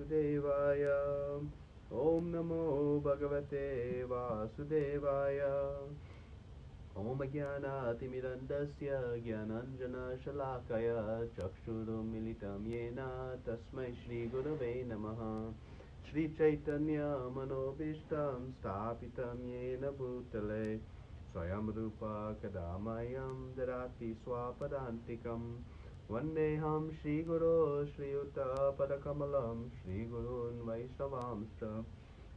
Vasudevaya. Om Namo Bhagavate Vasudevaya. Om Jnanaatimirandasya Jnananjana Shalakaya Chakshurum Militam Yena Tasmai Shri Gurave Namaha. Shri Chaitanya Manobishtam Stapitam Yena Bhutale Swayam Rupa Kadamayam Darati Swapadantikam Vandeham Shri Guru Shri Yuta Padakamalam Shri Gurun Vaishnavamscha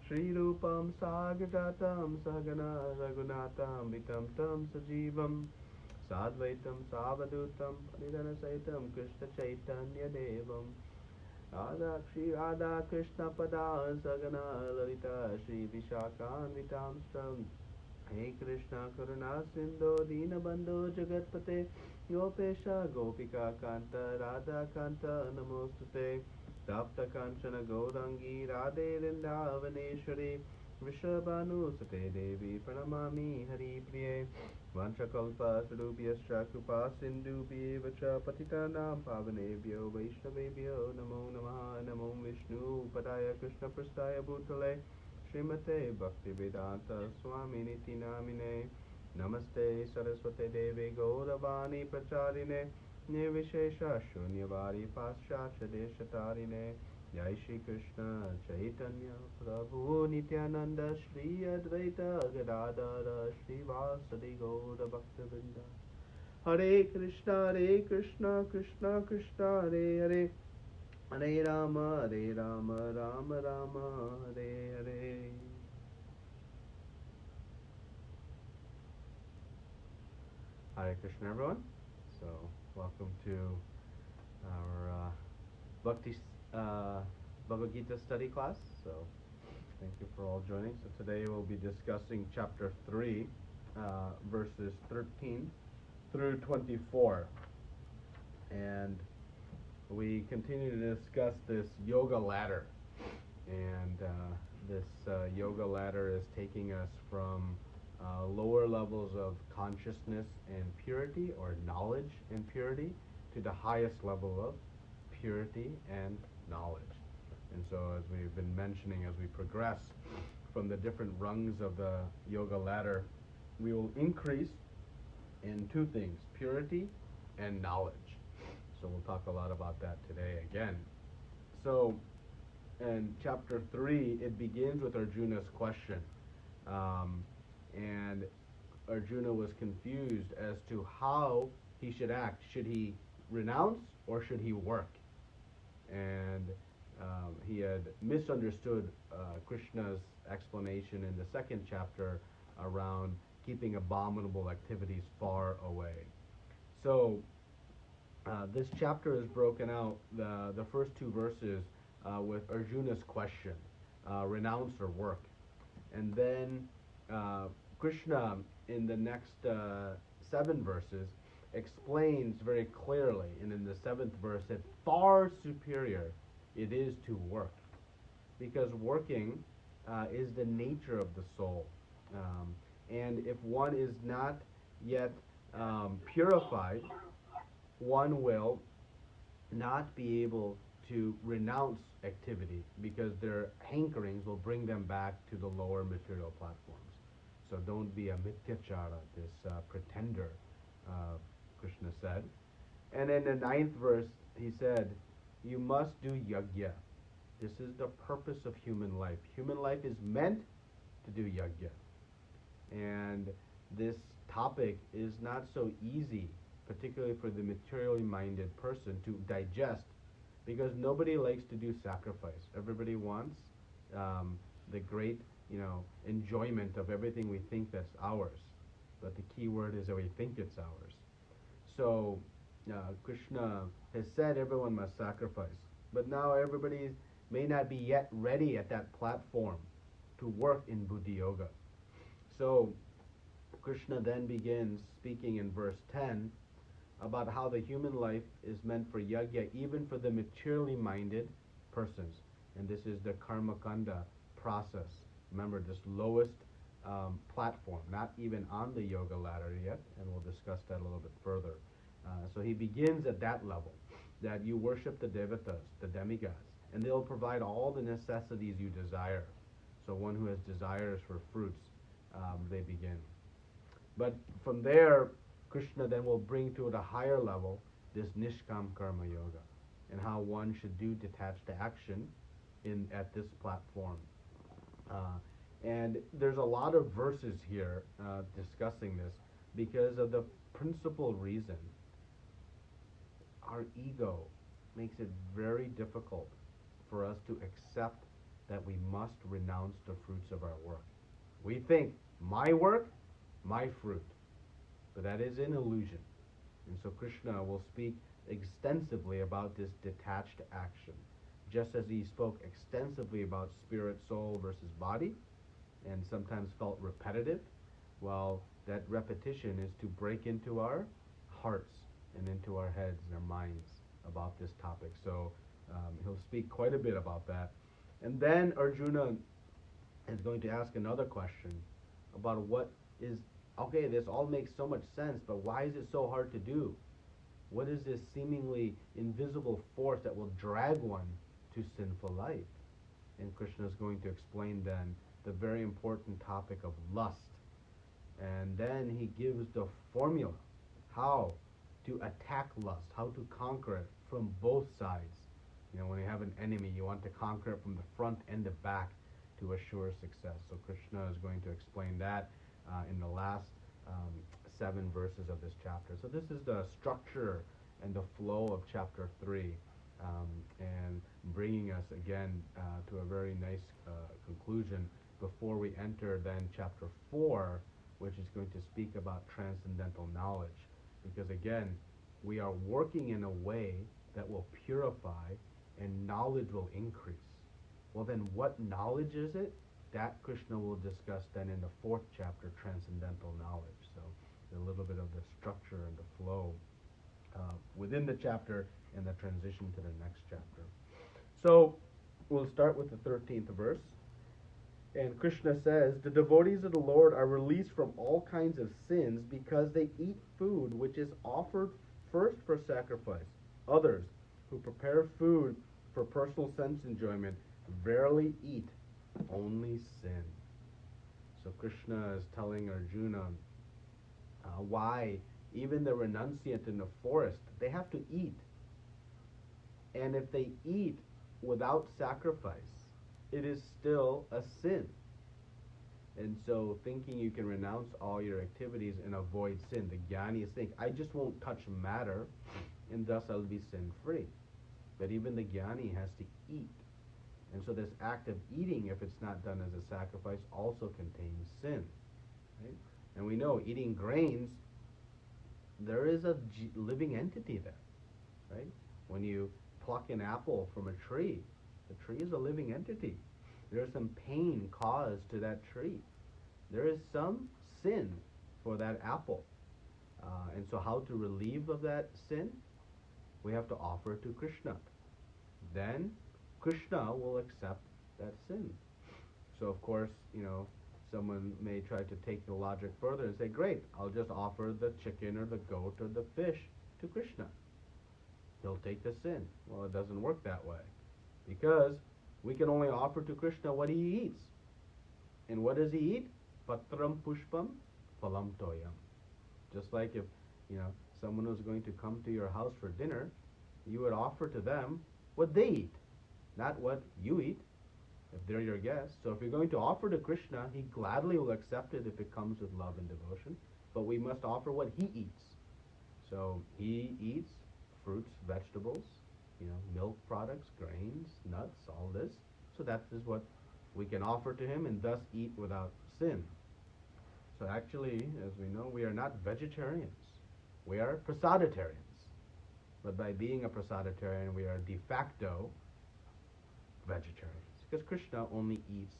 Shri Rupam Sagadatam Sagana Raghunatam Vitam Tam Sajivam Sadvaitam Savadutam Paridana Saitam Krishna Chaitanya Devam Radha Krishna Pada Sagana Lalita Shri Vishakhan Vitam Stram Hey Krishna Karuna Sindhu Dinabandhu Jagatpate Gopesha Gopika Kanta Radha Kanta Namostute Tapta Kanchana Gaurangi Radhe Vrindavaneshwari Vrishabhanu Sate Devi Pranamami Hari Priye Vanchakalpa Sarubhyascha Krupa Sindhubhye Vacha Patitanam Pavanebhyo Vaishnavebhyo Namo Namaha Namo Vishnu Padaya Krishna Prastaya Bhutale Srimate Bhaktivedanta Swami Niti Namine Namaste Saraswate Deve Gauravani Pracharine Nirvishesha Shunyavadi Paschasya Deshatarine Jai Shri Krishna Chaitanya Prabhu Nityananda Shri Advaita Gadadara Shri Vasadi Gaura Bhaktivinoda Hare Krishna Krishna Krishna Hare Hare Hare Rama Rama Rama Hare Hare. Hare Krishna, everyone. So, welcome to our Bhakti Bhagavad Gita study class. So, thank you for all joining. So, today we'll be discussing chapter 3, verses 13 through 24. And we continue to discuss this yoga ladder. And this yoga ladder is taking us from lower levels of consciousness and purity, or knowledge and purity, to the highest level of purity and knowledge. And so, as we've been mentioning, as we progress from the different rungs of the yoga ladder, we will increase in two things: purity and knowledge. So we'll talk a lot about that today again. So in chapter 3, it begins with Arjuna's question. And Arjuna was confused as to how he should act. Should he renounce or should he work? And he had misunderstood Krishna's explanation in the second chapter around keeping abominable activities far away. So this chapter is broken out, the first two verses, with Arjuna's question, renounce or work. And then Krishna, in the next 7 verses, explains very clearly, and in the 7th verse, that far superior it is to work. Because working is the nature of the soul. And if one is not yet purified, one will not be able to renounce activity, because their hankerings will bring them back to the lower material platforms. So don't be a mityachara, this pretender, Krishna said. And in the 9th verse, he said, you must do yajna. This is the purpose of human life. Human life is meant to do yajna. And this topic is not so easy, particularly for the materially minded person, to digest, because nobody likes to do sacrifice. Everybody wants the great, enjoyment of everything we think that's ours. But the key word is that we think it's ours. So Krishna has said everyone must sacrifice, but now everybody may not be yet ready at that platform to work in Buddhi Yoga. So Krishna then begins speaking in verse 10 about how the human life is meant for yajna, even for the materially minded persons. And this is the karma kanda process. Remember, this lowest platform, not even on the yoga ladder yet, and we'll discuss that a little bit further. So he begins at that level, that you worship the devatas, the demigods, and they'll provide all the necessities you desire. So one who has desires for fruits, they begin. But from there, Krishna then will bring to it a higher level this Nishkam Karma Yoga, and how one should do detached action at this platform. And there's a lot of verses here discussing this because of the principal reason. Our ego makes it very difficult for us to accept that we must renounce the fruits of our work. We think, my work, my fruit. But that is an illusion. And so Krishna will speak extensively about this detached action, just as he spoke extensively about spirit, soul versus body, and sometimes felt repetitive. Well, that repetition is to break into our hearts and into our heads and our minds about this topic. So he'll speak quite a bit about that. And then Arjuna is going to ask another question about what is, okay, this all makes so much sense, but why is it so hard to do? What is this seemingly invisible force that will drag one to sinful life? And Krishna is going to explain then the very important topic of lust. And then he gives the formula, how to attack lust, how to conquer it from both sides. You know, when you have an enemy, you want to conquer it from the front and the back to assure success. So Krishna is going to explain that in the last 7 verses of this chapter. So this is the structure and the flow of chapter 3, and bringing us again to a very nice conclusion before we enter then chapter 4, which is going to speak about transcendental knowledge. Because again, we are working in a way that will purify and knowledge will increase. Well then, what knowledge is it? That Krishna will discuss then in the 4th chapter, transcendental knowledge. So a little bit of the structure and the flow within the chapter and the transition to the next chapter. So we'll start with the 13th verse. And Krishna says, the devotees of the Lord are released from all kinds of sins because they eat food which is offered first for sacrifice. Others who prepare food for personal sense enjoyment verily eat only sin. So Krishna is telling Arjuna why even the renunciant in the forest, they have to eat. And if they eat without sacrifice, it is still a sin. And so thinking you can renounce all your activities and avoid sin, the jnanis think, I just won't touch matter, and thus I'll be sin-free. But even the jnani has to eat. And so this act of eating, if it's not done as a sacrifice, also contains sin. Right? And we know eating grains, there is a living entity there. Right? When you pluck an apple from a tree, the tree is a living entity. There is some pain caused to that tree. There is some sin for that apple. And so how to relieve of that sin? We have to offer it to Krishna. Then Krishna will accept that sin. So of course, you know, someone may try to take the logic further and say, great, I'll just offer the chicken or the goat or the fish to Krishna. He'll take the sin. Well, it doesn't work that way. Because we can only offer to Krishna what he eats. And what does he eat? Patram pushpam phalam toyam. Just like if, you know, someone was going to come to your house for dinner, you would offer to them what they eat, not what you eat, if they're your guests. So if you're going to offer to Krishna, he gladly will accept it if it comes with love and devotion. But we must offer what he eats. So he eats fruits, vegetables, you know, milk products, grains, nuts, all this. So that is what we can offer to him and thus eat without sin. So actually, as we know, we are not vegetarians. We are prasaditarians. But by being a prasaditarian, we are de facto vegetarians. Because Krishna only eats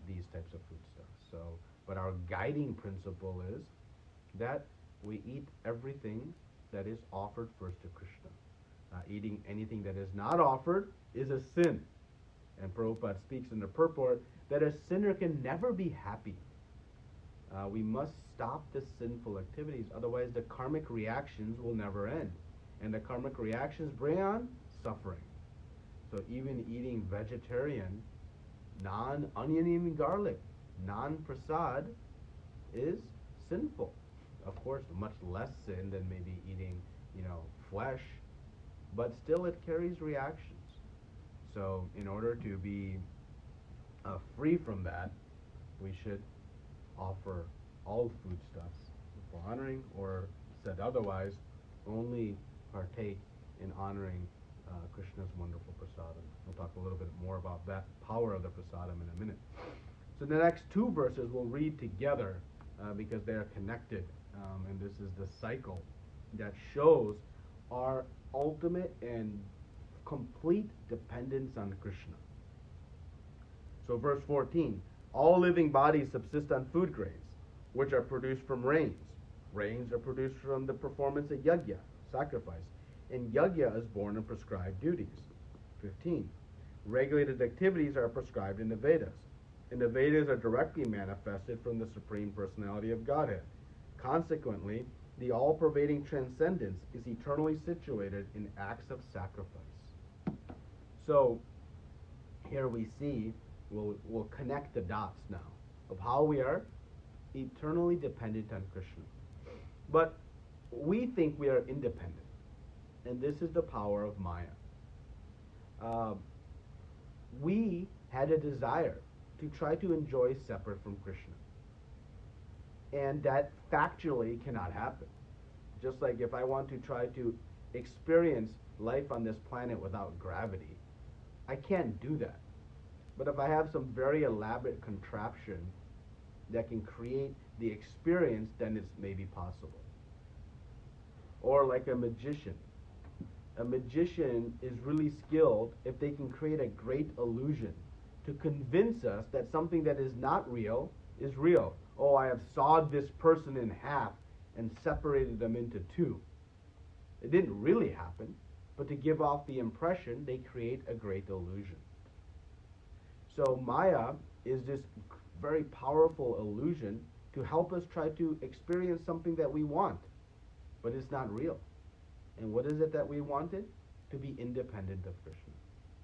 these types of foodstuffs. So, but our guiding principle is that we eat everything that is offered first to Krishna. Eating anything that is not offered is a sin. And Prabhupada speaks in the purport that a sinner can never be happy. We must stop the sinful activities, otherwise the karmic reactions will never end. And the karmic reactions bring on suffering. So even eating vegetarian, non-onion, even garlic, non-prasad is sinful. Of course, much less sin than maybe eating, flesh, but still it carries reactions. So in order to be free from that, we should offer all foodstuffs for honoring, or said otherwise, only partake in honoring Krishna's wonderful prasadam. We'll talk a little bit more about that power of the prasadam in a minute. So the next two verses we'll read together because they are connected, and this is the cycle that shows our ultimate and complete dependence on Krishna. So verse 14, all living bodies subsist on food grains, which are produced from rains. Rains are produced from the performance of yajna, sacrifice, and yajna is born in prescribed duties. 15, regulated activities are prescribed in the Vedas, and the Vedas are directly manifested from the Supreme Personality of Godhead. Consequently, the all-pervading transcendence is eternally situated in acts of sacrifice. So, here we see, we'll connect the dots now of how we are eternally dependent on Krishna. But we think we are independent, and this is the power of Maya. We had a desire to try to enjoy separate from Krishna. And that factually cannot happen. Just like if I want to try to experience life on this planet without gravity, I can't do that. But if I have some very elaborate contraption that can create the experience, then it's maybe possible. Or like a magician. A magician is really skilled if they can create a great illusion to convince us that something that is not real is real. Oh, I have sawed this person in half and separated them into two. It didn't really happen, but to give off the impression, they create a great illusion. So Maya is this very powerful illusion to help us try to experience something that we want, but it's not real. And what is it that we wanted? To be independent of Krishna.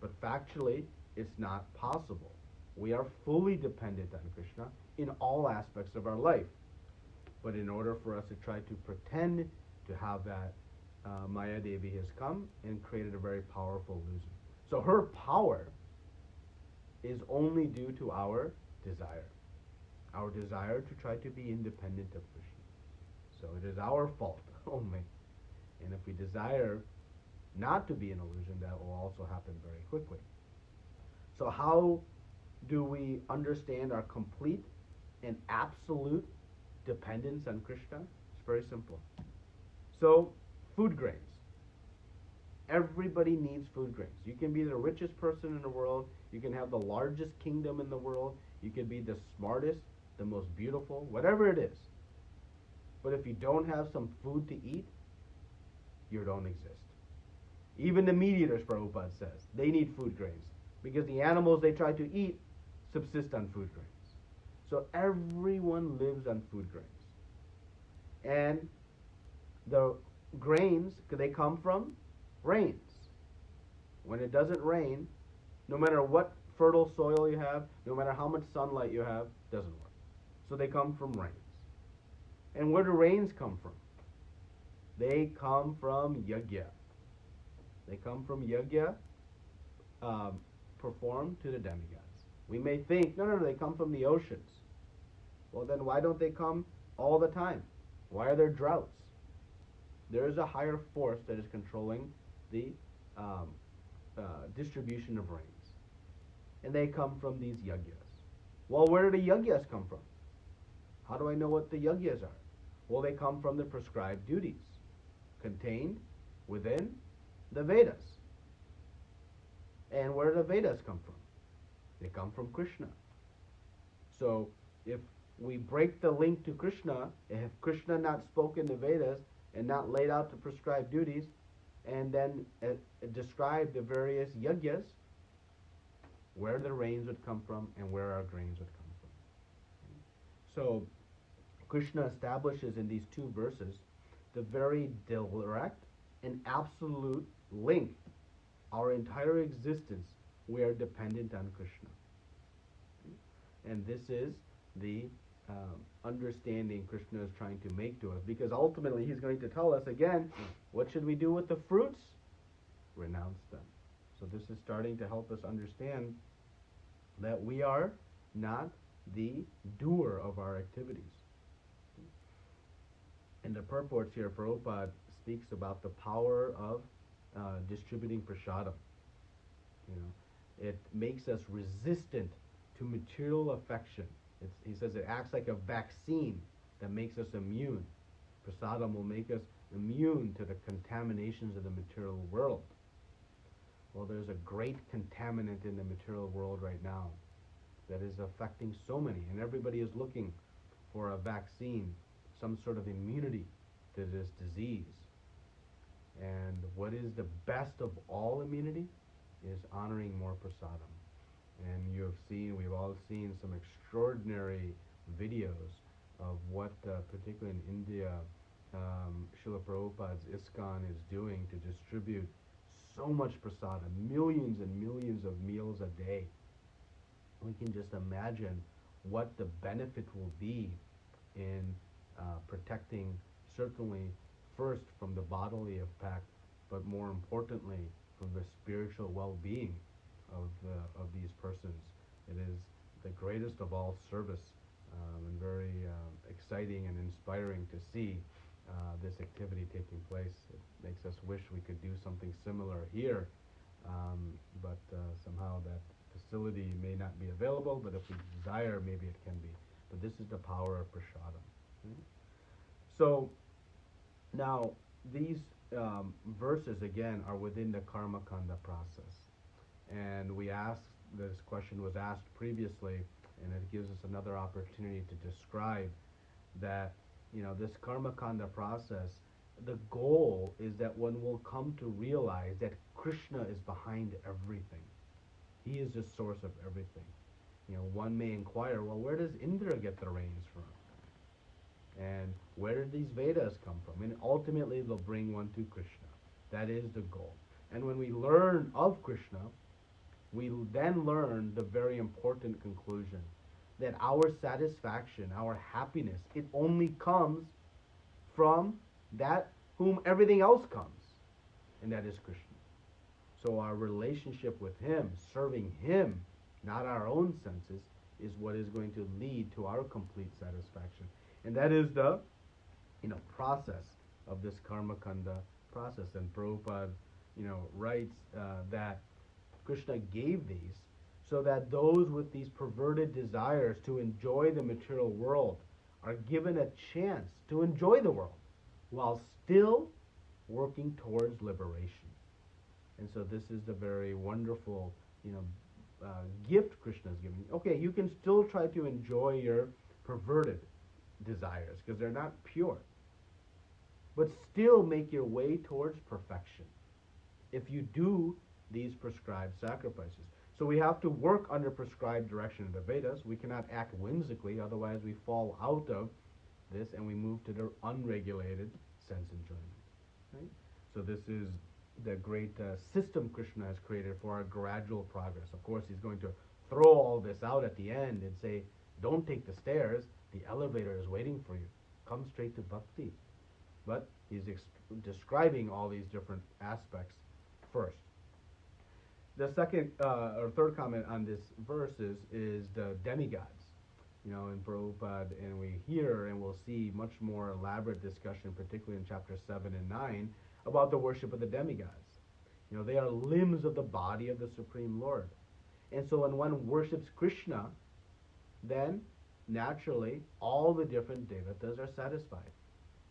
But factually, it's not possible. We are fully dependent on Krishna in all aspects of our life. But in order for us to try to pretend to have that, Maya Devi has come and created a very powerful illusion. So her power is only due to our desire to try to be independent of Krishna. So it is our fault only. And if we desire not to be an illusion, that will also happen very quickly. So how do we understand our complete and absolute dependence on Krishna? It's very simple. So, food grains. Everybody needs food grains. You can be the richest person in the world. You can have the largest kingdom in the world. You can be the smartest, the most beautiful, whatever it is. But if you don't have some food to eat, you don't exist. Even the meat eaters, Prabhupada says, they need food grains because the animals they try to eat subsist on food grains. So everyone lives on food grains. And the grains, they come from rains. When it doesn't rain, no matter what fertile soil you have, no matter how much sunlight you have, it doesn't work. So they come from rains. And where do rains come from? They come from yajna. They come from yajna performed to the demigods. We may think, no, they come from the oceans. Well, then why don't they come all the time? Why are there droughts? There is a higher force that is controlling the distribution of rains. And they come from these yajnas. Well, where do the yajnas come from? How do I know what the yajnas are? Well, they come from the prescribed duties contained within the Vedas. And where do the Vedas come from? They come from Krishna. So, if we break the link to Krishna, if Krishna not spoken the Vedas and not laid out the prescribed duties, and then described the various yajnas, where the rains would come from and where our grains would come from. So, Krishna establishes in these two verses the very direct and absolute link our entire existence, we are dependent on Krishna. And this is the understanding Krishna is trying to make to us, because ultimately he's going to tell us again, what should we do with the fruits? Renounce them. So this is starting to help us understand that we are not the doer of our activities. In the purports here, Prabhupada speaks about the power of distributing prasadam. It makes us resistant to material affection. He says it acts like a vaccine that makes us immune. Prasadam will make us immune to the contaminations of the material world. Well, there's a great contaminant in the material world right now that is affecting so many, and everybody is looking for a vaccine, some sort of immunity to this disease. And what is the best of all immunity is honoring more prasadam. And we've all seen some extraordinary videos of what, particularly in India, Srila Prabhupada's ISKCON is doing to distribute so much prasadam, millions and millions of meals a day. We can just imagine what the benefit will be in protecting, certainly first from the bodily effect, but more importantly from the spiritual well-being of these persons. It is the greatest of all service, and very exciting and inspiring to see this activity taking place. It makes us wish we could do something similar here, but somehow that facility may not be available, but if we desire, maybe it can be. But this is the power of prasadam. So now these verses again are within the karma kanda process, and this question was asked previously, and it gives us another opportunity to describe that this karma kanda process. The goal is that one will come to realize that Krishna is behind everything. He is the source of everything. One may inquire, well, where does Indra get the rains from? And where did these Vedas come from? And ultimately they'll bring one to Krishna. That is the goal. And when we learn of Krishna, we then learn the very important conclusion that our satisfaction, our happiness, it only comes from that whom everything else comes, and that is Krishna. So our relationship with Him, serving Him, not our own senses, is what is going to lead to our complete satisfaction. And that is the process of this karma kanda process. And Prabhupada writes that Krishna gave these so that those with these perverted desires to enjoy the material world are given a chance to enjoy the world while still working towards liberation. And so this is the very wonderful gift Krishna is giving. Okay, you can still try to enjoy your perverted desires because they're not pure, but still make your way towards perfection if you do these prescribed sacrifices. So we have to work under prescribed direction of the Vedas. We cannot act whimsically, otherwise we fall out of this and we move to the unregulated sense enjoyment. Right? So this is the great system Krishna has created for our gradual progress. Of course, he's going to throw all this out at the end and say, don't take the stairs, the elevator is waiting for you. Come straight to bhakti. But he's describing all these different aspects first. The second or third comment on this verse is the demigods. In Prabhupada, and we hear and we'll see much more elaborate discussion, particularly in chapter 7 and 9, about the worship of the demigods. They are limbs of the body of the Supreme Lord. And so when one worships Krishna, then naturally all the different devatas are satisfied.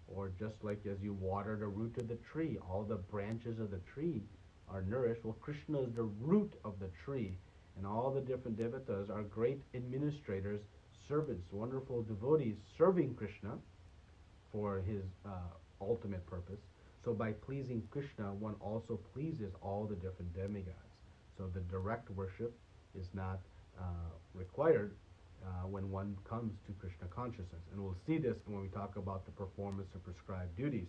Or just like as you water the root of the tree, all the branches of the tree are nourished. Well, Krishna is the root of the tree, and all the different devatas are great administrators, servants, wonderful devotees serving Krishna for his ultimate purpose. So by pleasing Krishna, one also pleases all the different demigods. So the direct worship is not required when one comes to Krishna consciousness. And we'll see this when we talk about the performance of prescribed duties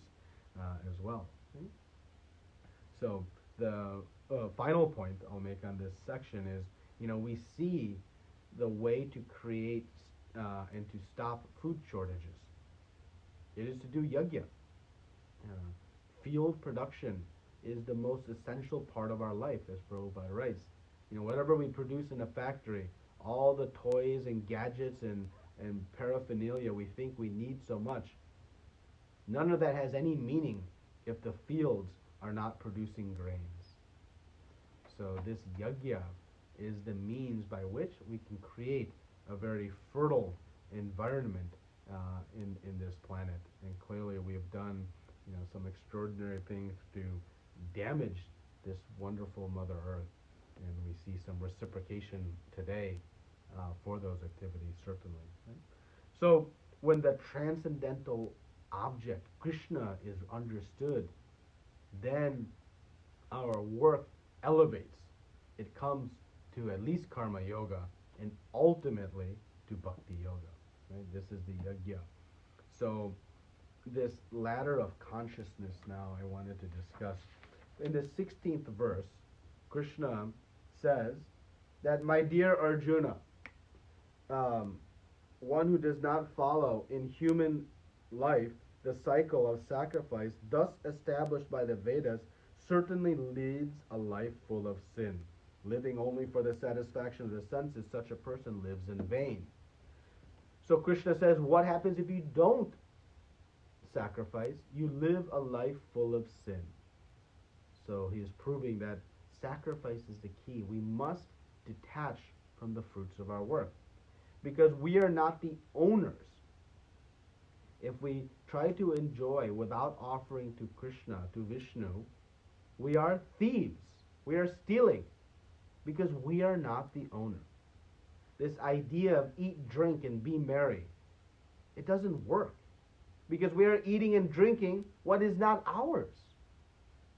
as well. Okay? So the final point I'll make on this section is, we see the way to create and to stop food shortages. It is to do yajna. Field production is the most essential part of our life, as Prabhupada writes. Whatever we produce in a factory, all the toys and gadgets and paraphernalia we think we need so much, none of that has any meaning if the fields are not producing grains. So this yajna is the means by which we can create a very fertile environment in this planet. And clearly we have done some extraordinary things to damage this wonderful Mother Earth. And we see some reciprocation today for those activities, certainly. Right? So when the transcendental object, Krishna, is understood, then our work elevates. It comes to at least karma yoga and ultimately to bhakti yoga. Right? This is the yajna. So this ladder of consciousness now I wanted to discuss. In the 16th verse, Krishna says that, my dear Arjuna, one who does not follow in human life the cycle of sacrifice thus established by the Vedas certainly leads a life full of sin. Living only for the satisfaction of the senses, such a person lives in vain. So Krishna says, what happens if you don't sacrifice? You live a life full of sin. So he is proving that sacrifice is the key. We must detach from the fruits of our work, because we are not the owners. If we try to enjoy without offering to Krishna, to Vishnu, we are thieves. We are stealing, because we are not the owner. This idea of eat, drink, and be merry, it doesn't work, because we are eating and drinking what is not ours.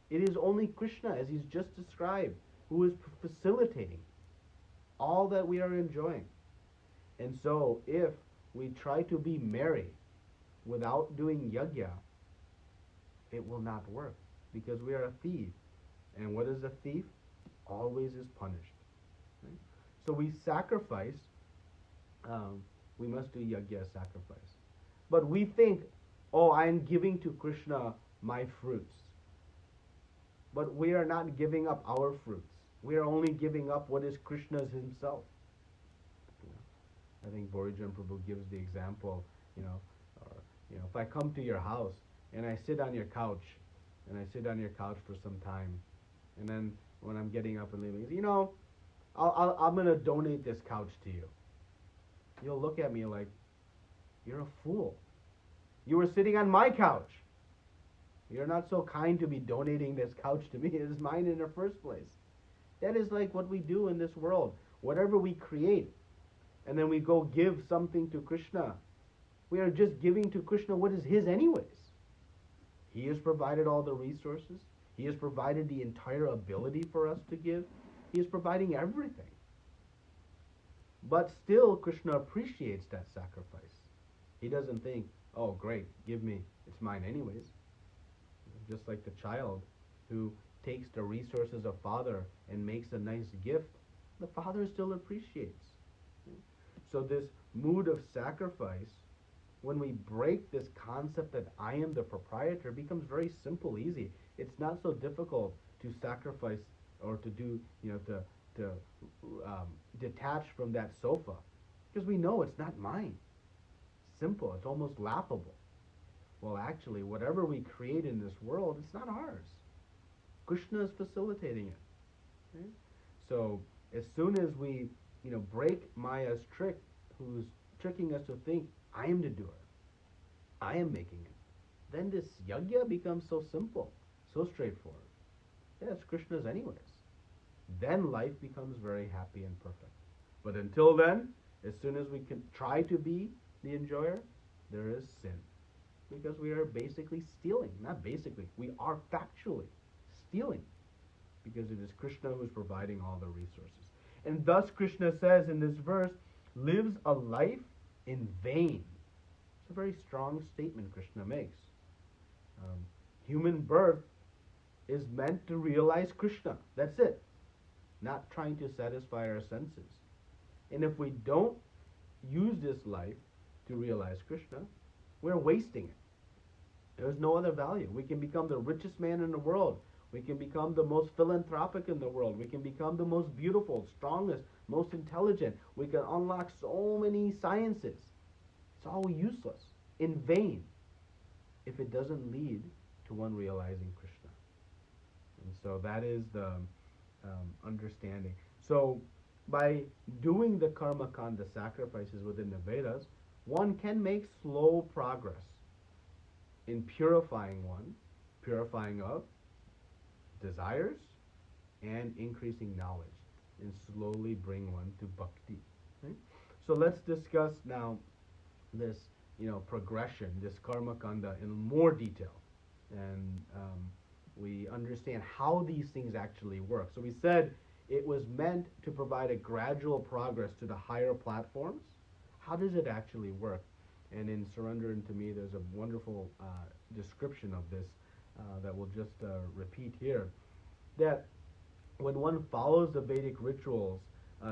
It is only Krishna, as he's just described, who is facilitating all that we are enjoying. And so if we try to be merry without doing yajna, it will not work, because we are a thief. And what is a thief? Always is punished. Right? So we sacrifice, we must do yajna sacrifice. But we think, oh, I am giving to Krishna my fruits. But we are not giving up our fruits. We are only giving up what is Krishna's himself. I think Borijan Prabhu gives the example, if I come to your house and I sit on your couch, for some time, and then when I'm getting up and leaving, I'm going to donate this couch to you. You'll look at me like, you're a fool. You were sitting on my couch. You're not so kind to be donating this couch to me. It is mine in the first place. That is like what we do in this world. Whatever we create, and then we go give something to Krishna, we are just giving to Krishna what is his anyways. He has provided all the resources. He has provided the entire ability for us to give. He is providing everything. But still, Krishna appreciates that sacrifice. He doesn't think, oh great, give me, it's mine anyways. Just like the child who takes the resources of father and makes a nice gift, the father still appreciates. So this mood of sacrifice, when we break this concept that I am the proprietor, becomes very simple, easy. It's not so difficult to sacrifice or to do, to detach from that sofa, because we know it's not mine. Simple, it's almost laughable. Well, actually, whatever we create in this world, it's not ours. Krishna is facilitating it. Right? So as soon as we, break Maya's trick, who's tricking us to think, I am the doer, I am making it, then this yajna becomes so simple, so straightforward. Yeah, it's Krishna's anyways. Then life becomes very happy and perfect. But until then, as soon as we can try to be the enjoyer, there is sin. Because we are basically stealing. Not basically, we are factually stealing. Because it is Krishna who is providing all the resources. And thus Krishna says in this verse, lives a life in vain. It's a very strong statement Krishna makes. Human birth is meant to realize Krishna. That's it. Not trying to satisfy our senses. And if we don't use this life to realize Krishna, we're wasting it. There's no other value. We can become the richest man in the world. We can become the most philanthropic in the world. We can become the most beautiful, strongest, most intelligent. We can unlock so many sciences. It's all useless, in vain, if it doesn't lead to one realizing Krishna. And so that is the understanding. So by doing the karma kanda sacrifices within the Vedas, one can make slow progress in purifying of desires and increasing knowledge, and slowly bring one to bhakti. Right? So let's discuss now this, progression, this karma kanda in more detail, and we understand how these things actually work. So we said it was meant to provide a gradual progress to the higher platforms. How does it actually work? And in Surrender Unto Me, there's a wonderful description of this that we'll just repeat here. That when one follows the Vedic rituals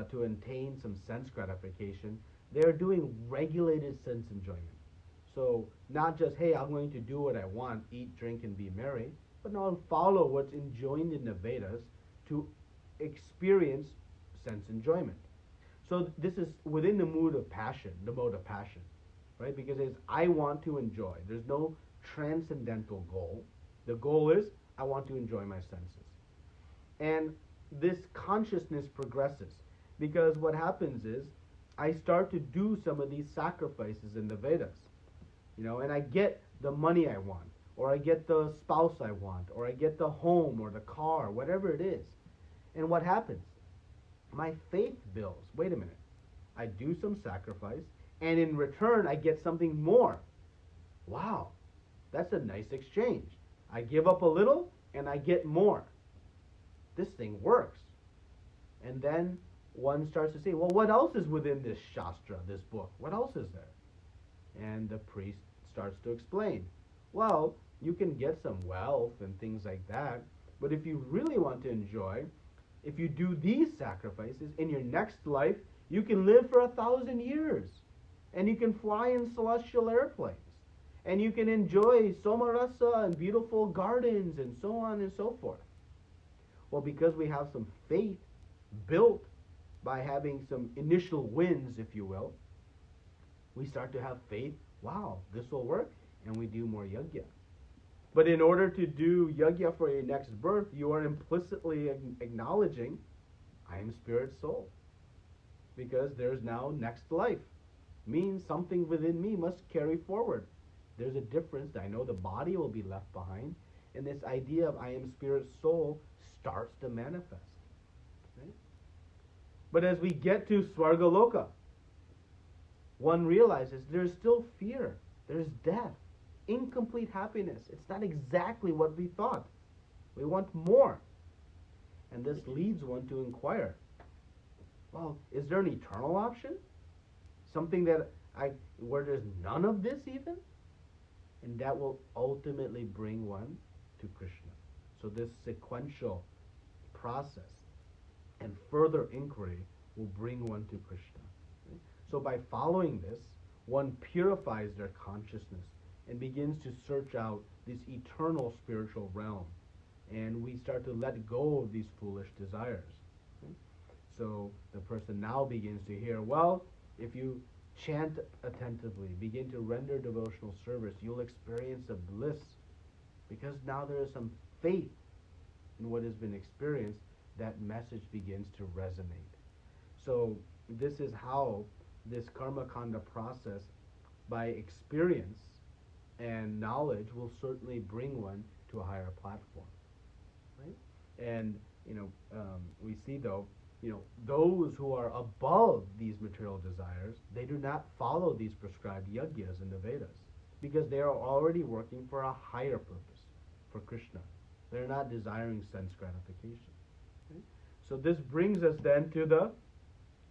to attain some sense gratification, they're doing regulated sense enjoyment. So not just, hey, I'm going to do what I want, eat, drink, and be merry, but now follow what's enjoined in the Vedas to experience sense enjoyment. So this is within the mode of passion, right? Because it's I want to enjoy. There's no transcendental goal. The goal is I want to enjoy my senses. And this consciousness progresses because what happens is I start to do some of these sacrifices in the Vedas, and I get the money I want, or I get the spouse I want, or I get the home or the car, whatever it is. And what happens? My faith builds. Wait a minute. I do some sacrifice, and in return, I get something more. Wow, that's a nice exchange. I give up a little, and I get more. This thing works. And then one starts to say, well, what else is within this Shastra, this book? What else is there? And the priest starts to explain. Well, you can get some wealth and things like that, but if you really want to enjoy, if you do these sacrifices, in your next life, you can live for 1,000 years. And you can fly in celestial airplanes. And you can enjoy somarasa and beautiful gardens and so on and so forth. Well, because we have some faith built by having some initial wins, if you will, we start to have faith, wow, this will work, and we do more yajna. But in order to do yajna for your next birth, you are implicitly acknowledging, I am spirit soul. Because there's now next life. Means something within me must carry forward. There's a difference. I know the body will be left behind. And this idea of I am spirit soul starts to manifest. Right? But as we get to Swargaloka, one realizes there's still fear. There's death. Incomplete happiness. It's not exactly what we thought. We want more. And this leads one to inquire, well, is there an eternal option? Something where there's none of this even? And that will ultimately bring one to Krishna. So this sequential process and further inquiry will bring one to Krishna. Right? So by following this, one purifies their consciousness and begins to search out this eternal spiritual realm. And we start to let go of these foolish desires. Right? So the person now begins to hear, well, if you chant attentively, begin to render devotional service, you'll experience a bliss. Because now there is some faith in what has been experienced, that message begins to resonate. So this is how this karma kanda process, by experience and knowledge, will certainly bring one to a higher platform. Right? And we see though, those who are above these material desires, they do not follow these prescribed yajnas in the Vedas, because they are already working for a higher purpose, for Krishna. They're not desiring sense gratification. Okay? So this brings us then to the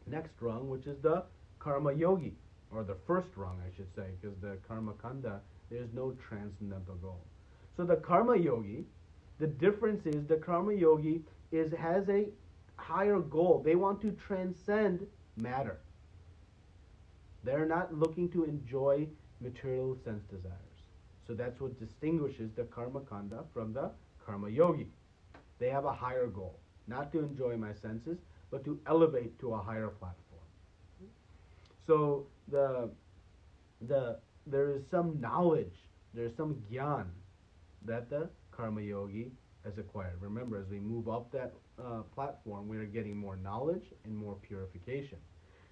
next rung, which is the karma yogi, or the first rung, I should say, because the karma kanda, there's no transcendental goal. So the karma yogi The difference is the karma yogi has a higher goal. They want to transcend matter. They're not looking to enjoy material sense desires. So that's what distinguishes the karma kanda from the karma yogi. They have a higher goal, not to enjoy my senses, but to elevate to a higher platform. So there is some knowledge, there is some gyan that the karma yogi has acquired. Remember, as we move up that platform, we are getting more knowledge and more purification.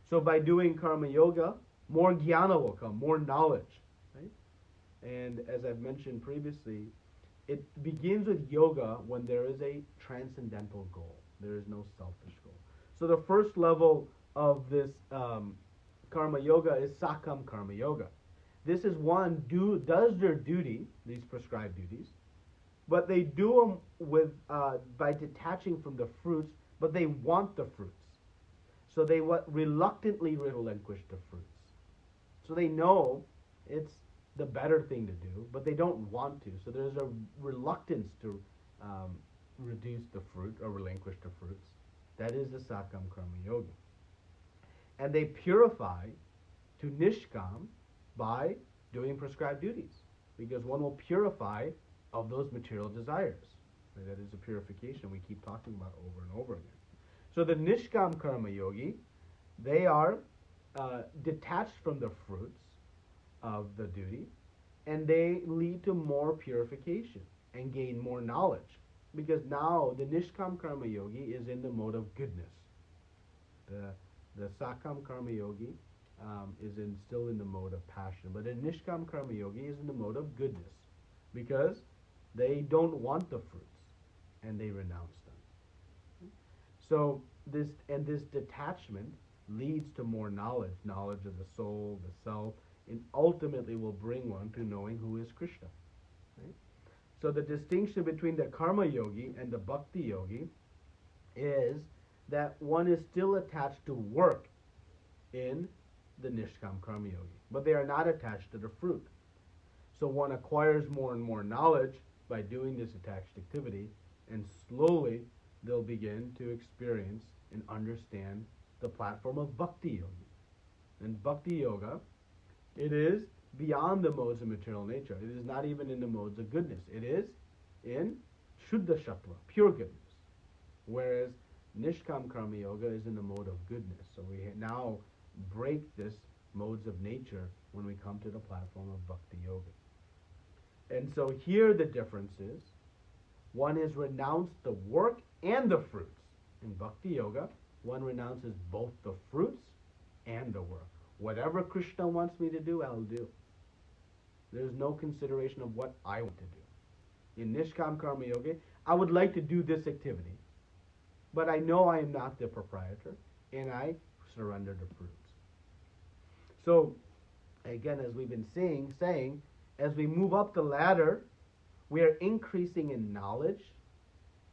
So by doing karma yoga, more jnana will come, more knowledge. Right? And as I've mentioned previously, it begins with yoga when there is a transcendental goal. There is no selfish goal. So the first level of this karma yoga is sakam karma yoga. This is one does their duty, these prescribed duties, but they do them by detaching from the fruits, but they want the fruits. So they reluctantly relinquish the fruits. So they know it's the better thing to do, but they don't want to. So there's a reluctance to reduce the fruit or relinquish the fruits. That is the sakam karma yoga. And they purify to nishkam by doing prescribed duties, because one will purify of those material desires. Right? That is a purification we keep talking about over and over again. So the nishkam karma yogi, they are detached from the fruits of the duty, and they lead to more purification and gain more knowledge, because now the nishkam karma yogi is in the mode of goodness. The sakam karma yogi is still in the mode of passion, but the nishkam karma yogi is in the mode of goodness, because they don't want the fruits and they renounce them. So this detachment leads to more knowledge of the soul, the self, and ultimately will bring one to knowing who is Krishna. Right? So the distinction between the karma yogi and the bhakti yogi is that one is still attached to work in the nishkam karma yogi, but they are not attached to the fruit. So one acquires more and more knowledge by doing this attached activity, and slowly they'll begin to experience and understand the platform of bhakti yogi. And bhakti yoga, it is beyond the modes of material nature. It is not even in the modes of goodness. It is in shuddha sattva, pure goodness. Whereas nishkam karma yoga is in the mode of goodness. So we now break this modes of nature when we come to the platform of bhakti yoga. And so here the difference is, one has renounced the work and the fruits. In bhakti yoga, one renounces both the fruits and the work. Whatever Krishna wants me to do, I'll do. There's no consideration of what I want to do. In nishkam karma yoga, I would like to do this activity, but I know I am not the proprietor, and I surrender the fruits. So, again, as we've been saying, as we move up the ladder, we are increasing in knowledge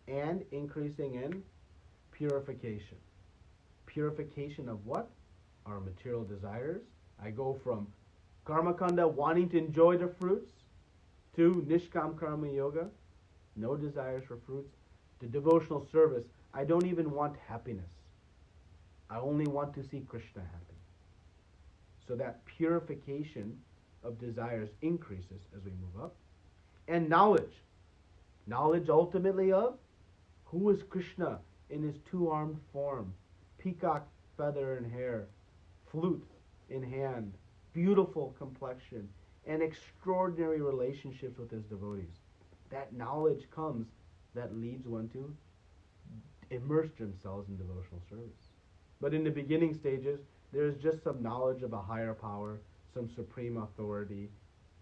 and increasing in purification. Purification of what? Our material desires. I go from karma kanda, wanting to enjoy the fruits, to nishkam karma yoga, no desires for fruits, to devotional service. I don't even want happiness. I only want to see Krishna happy. So that purification of desires increases as we move up. And knowledge. Knowledge ultimately of who is Krishna in his two-armed form, peacock feather in hair, flute in hand, beautiful complexion, and extraordinary relationships with his devotees. That knowledge comes that leads one to immerse themselves in devotional service. But in the beginning stages, there's just some knowledge of a higher power, some supreme authority,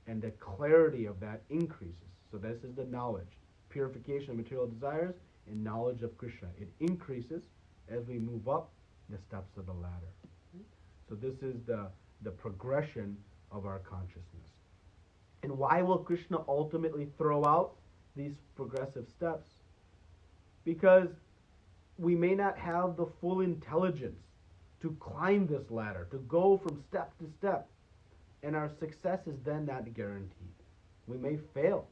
and the clarity of that increases. So this is the knowledge, purification of material desires, and knowledge of Krishna. It increases as we move up the steps of the ladder. So this is the progression of our consciousness. And why will Krishna ultimately throw out these progressive steps? Because we may not have the full intelligence to climb this ladder, to go from step to step, and our success is then not guaranteed. We may fail.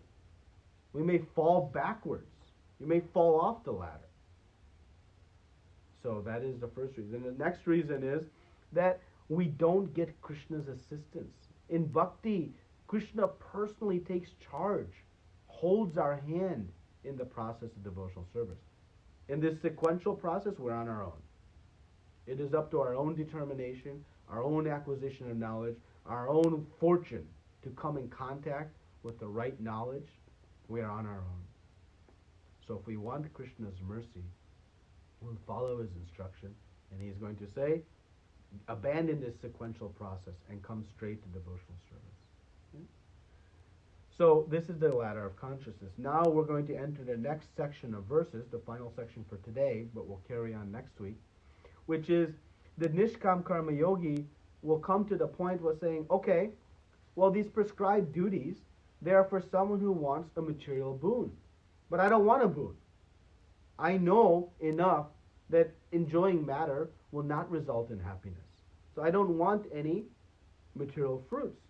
We may fall backwards. We may fall off the ladder. So that is the first reason. The next reason is that we don't get Krishna's assistance. In bhakti, Krishna personally takes charge, holds our hand in the process of devotional service. In this sequential process, we're on our own. It is up to our own determination, our own acquisition of knowledge, our own fortune to come in contact with the right knowledge. We are on our own. So if we want Krishna's mercy, we'll follow his instruction, and he's going to say, abandon this sequential process and come straight to devotional service. Okay? So this is the ladder of consciousness. Now we're going to enter the next section of verses, the final section for today, but we'll carry on next week, which is the Nishkam Karma Yogi will come to the point where saying, okay, well, these prescribed duties, they are for someone who wants a material boon. But I don't want a boon. I know enough that enjoying matter will not result in happiness. So I don't want any material fruits.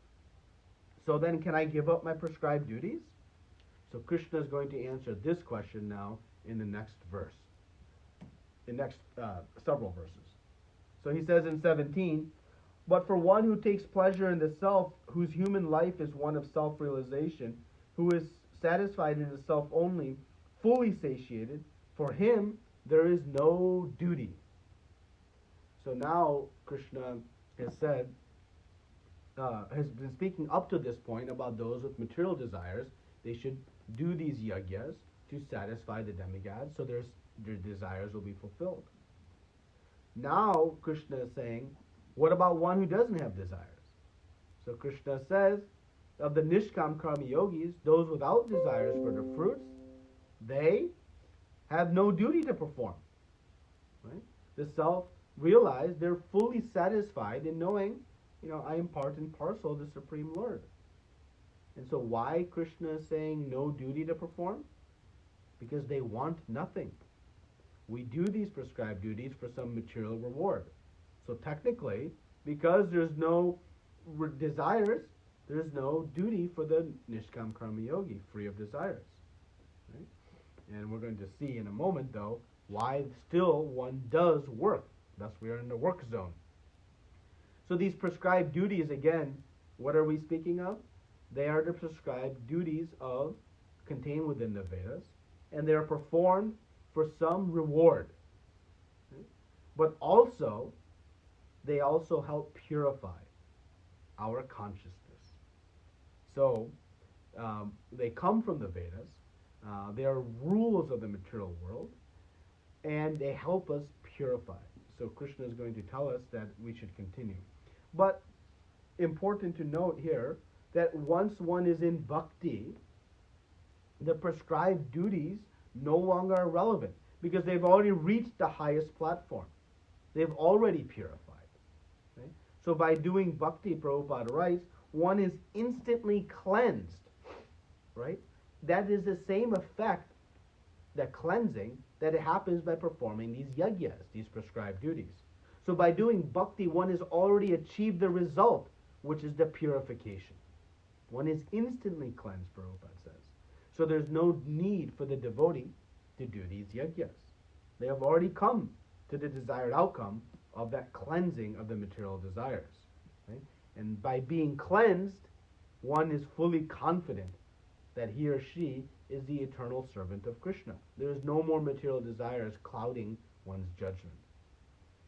So then can I give up my prescribed duties? So Krishna is going to answer this question now in the next verse. In next several verses. So he says in 17, but for one who takes pleasure in the self, whose human life is one of self-realization, who is satisfied in the self only, fully satiated, for him there is no duty. So now Krishna has said, has been speaking up to this point about those with material desires. They should do these yagyas to satisfy the demigods, so their desires will be fulfilled. Now Krishna is saying, what about one who doesn't have desires? So Krishna says, of the Nishkam Karma Yogis, those without desires for the fruits, they have no duty to perform. Right? The self-realized, they're fully satisfied in knowing, I am part and parcel of the Supreme Lord. And so why Krishna is saying no duty to perform? Because they want nothing. We do these prescribed duties for some material reward. So technically, because there's no desires, there's no duty for the Nishkam Karma Yogi, free of desires. Right? And we're going to see in a moment, though, why still one does work. Thus we are in the work zone. So these prescribed duties, again, what are we speaking of? They are the prescribed duties contained within the Vedas, and they are performed for some reward. Right? But also, they also help purify our consciousness. So, they come from the Vedas. They are rules of the material world, and they help us purify. So Krishna is going to tell us that we should continue. But important to note here that once one is in bhakti, the prescribed duties no longer are relevant because they've already reached the highest platform. They've already purified. Okay? So by doing bhakti, Prabhupada writes, one is instantly cleansed. Right? That is the same effect, the cleansing, that it happens by performing these yagyas, these prescribed duties. So by doing bhakti, one has already achieved the result, which is the purification. One is instantly cleansed, Prabhupada says. So there's no need for the devotee to do these yagyas. They have already come to the desired outcome of that cleansing of the material desires. Right? And by being cleansed, one is fully confident that he or she is the eternal servant of Krishna. There is no more material desires clouding one's judgment.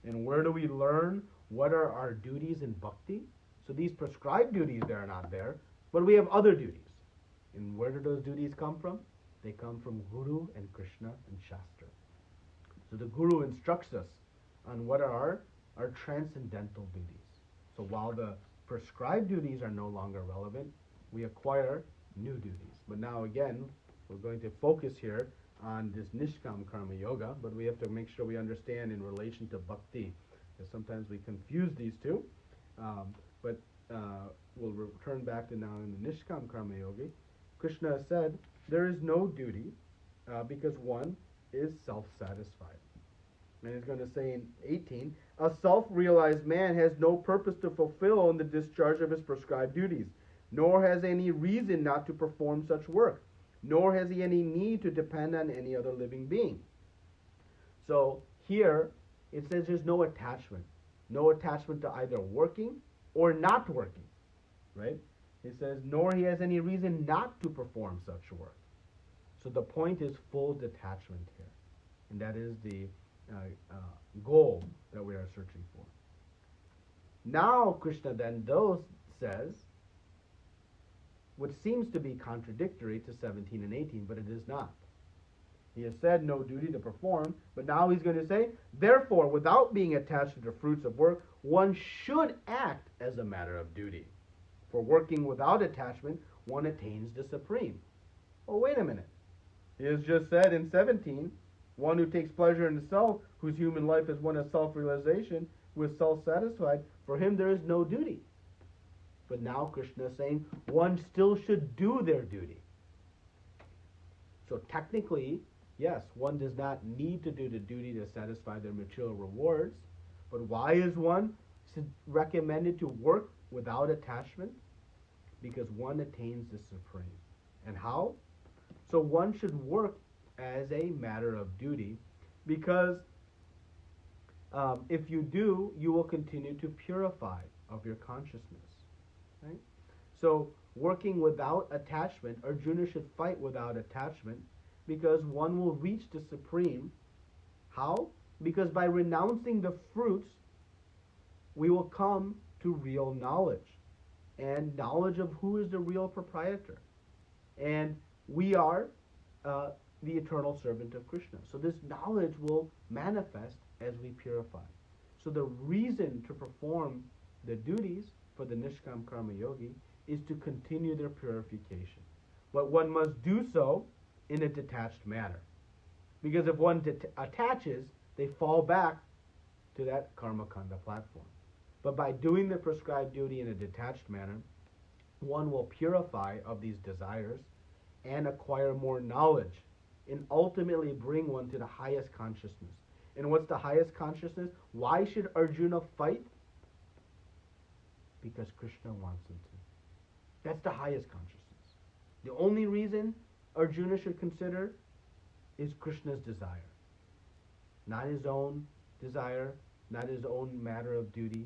And where do we learn what are our duties in bhakti? So these prescribed duties, they are not there, but we have other duties. And where do those duties come from? They come from Guru and Krishna and Shastra. So the Guru instructs us on what are our transcendental duties. So while the prescribed duties are no longer relevant, we acquire new duties. But now again, we're going to focus here on this Nishkam Karma Yoga, but we have to make sure we understand in relation to bhakti, because sometimes we confuse these two. But we'll return back to now in the Nishkam Karma Yogi. Krishna said, there is no duty because one is self-satisfied. And he's going to say in 18, a self-realized man has no purpose to fulfill in the discharge of his prescribed duties, nor has any reason not to perform such work. nor has he any need to depend on any other living being. So here it says there's no attachment. No attachment to either working or not working, right? It says, nor he has any reason not to perform such work. So the point is full detachment here. And that is the goal that we are searching for. Now Krishna then says, which seems to be contradictory to 17 and 18, but it is not. He has said no duty to perform, but now he's going to say, therefore, without being attached to the fruits of work, one should act as a matter of duty. For working without attachment, one attains the supreme. Oh, wait a minute. He has just said in 17, one who takes pleasure in self, whose human life is one of self-realization, who is self-satisfied, for him there is no duty. But now Krishna is saying one still should do their duty. So technically, yes, one does not need to do the duty to satisfy their material rewards. But why is one recommended to work without attachment? Because one attains the supreme. And how? So one should work as a matter of duty, because if you do, you will continue to purify of your consciousness. Right? So working without attachment, Arjuna should fight without attachment, because one will reach the supreme. How? Because by renouncing the fruits, we will come to real knowledge, and knowledge of who is the real proprietor. And we are the eternal servant of Krishna. So this knowledge will manifest as we purify. So the reason to perform the duties for the Nishkam Karma Yogi is to continue their purification. But one must do so in a detached manner. Because if one attaches, they fall back to that Karma Kanda platform. But by doing the prescribed duty in a detached manner, one will purify of these desires and acquire more knowledge, and ultimately bring one to the highest consciousness. And what's the highest consciousness? Why should Arjuna fight? Because Krishna wants him to. That's the highest consciousness. The only reason Arjuna should consider is Krishna's desire. Not his own desire, not his own matter of duty,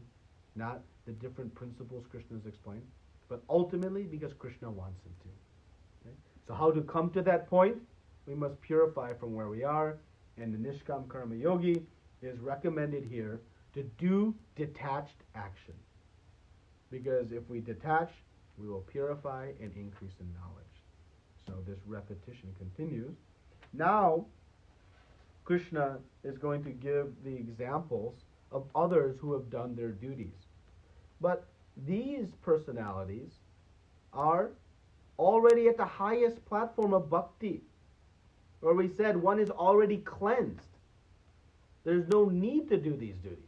not the different principles Krishna has explained, but ultimately because Krishna wants him to. Okay? So how to come to that point? We must purify from where we are, and the Nishkam Karma Yogi is recommended here to do detached action. Because if we detach, we will purify and increase in knowledge. So this repetition continues. Now, Krishna is going to give the examples of others who have done their duties. But these personalities are already at the highest platform of bhakti, where we said one is already cleansed. There's no need to do these duties,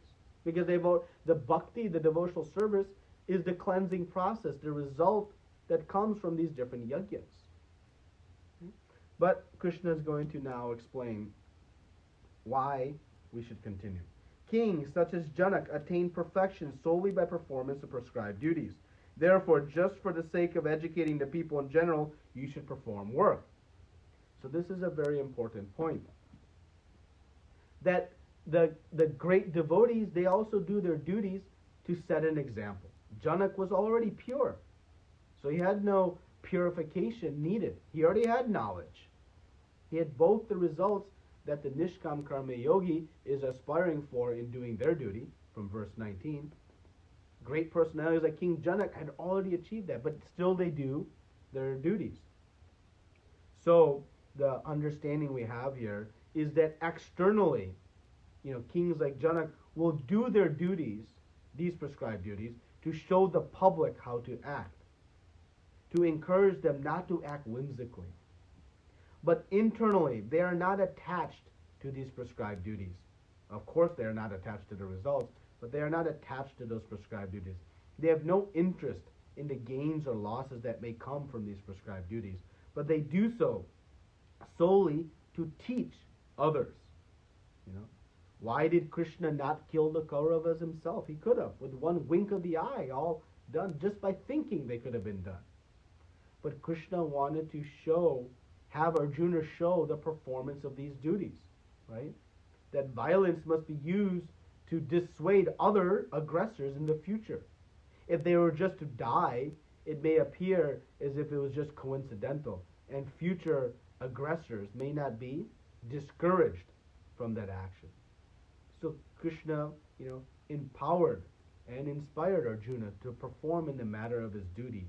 because the bhakti, the devotional service, is the cleansing process, the result that comes from these different yajnas. But Krishna is going to now explain why we should continue. Kings such as Janak attain perfection solely by performance of prescribed duties. Therefore, just for the sake of educating the people in general, you should perform work. So this is a very important point. That the great devotees, they also do their duties to set an example. Janak was already pure, so he had no purification needed. He already had knowledge. He had both the results that the Nishkam Karma Yogi is aspiring for in doing their duty, from verse 19. Great personalities like King Janak had already achieved that, but still they do their duties. So the understanding we have here is that externally, kings like Janak will do their duties, these prescribed duties, to show the public how to act, to encourage them not to act whimsically. But internally, they are not attached to these prescribed duties. Of course, they are not attached to the results, but they are not attached to those prescribed duties. They have no interest in the gains or losses that may come from these prescribed duties, but they do so solely to teach others. Why did Krishna not kill the Kauravas himself? He could have, with one wink of the eye, all done. Just by thinking they could have been done. But Krishna wanted to show have Arjuna show the performance of these duties, right? That violence must be used to dissuade other aggressors in the future. If they were just to die, it may appear as if it was just coincidental, and future aggressors may not be discouraged from that action. So Krishna, empowered and inspired Arjuna to perform in the matter of his duty,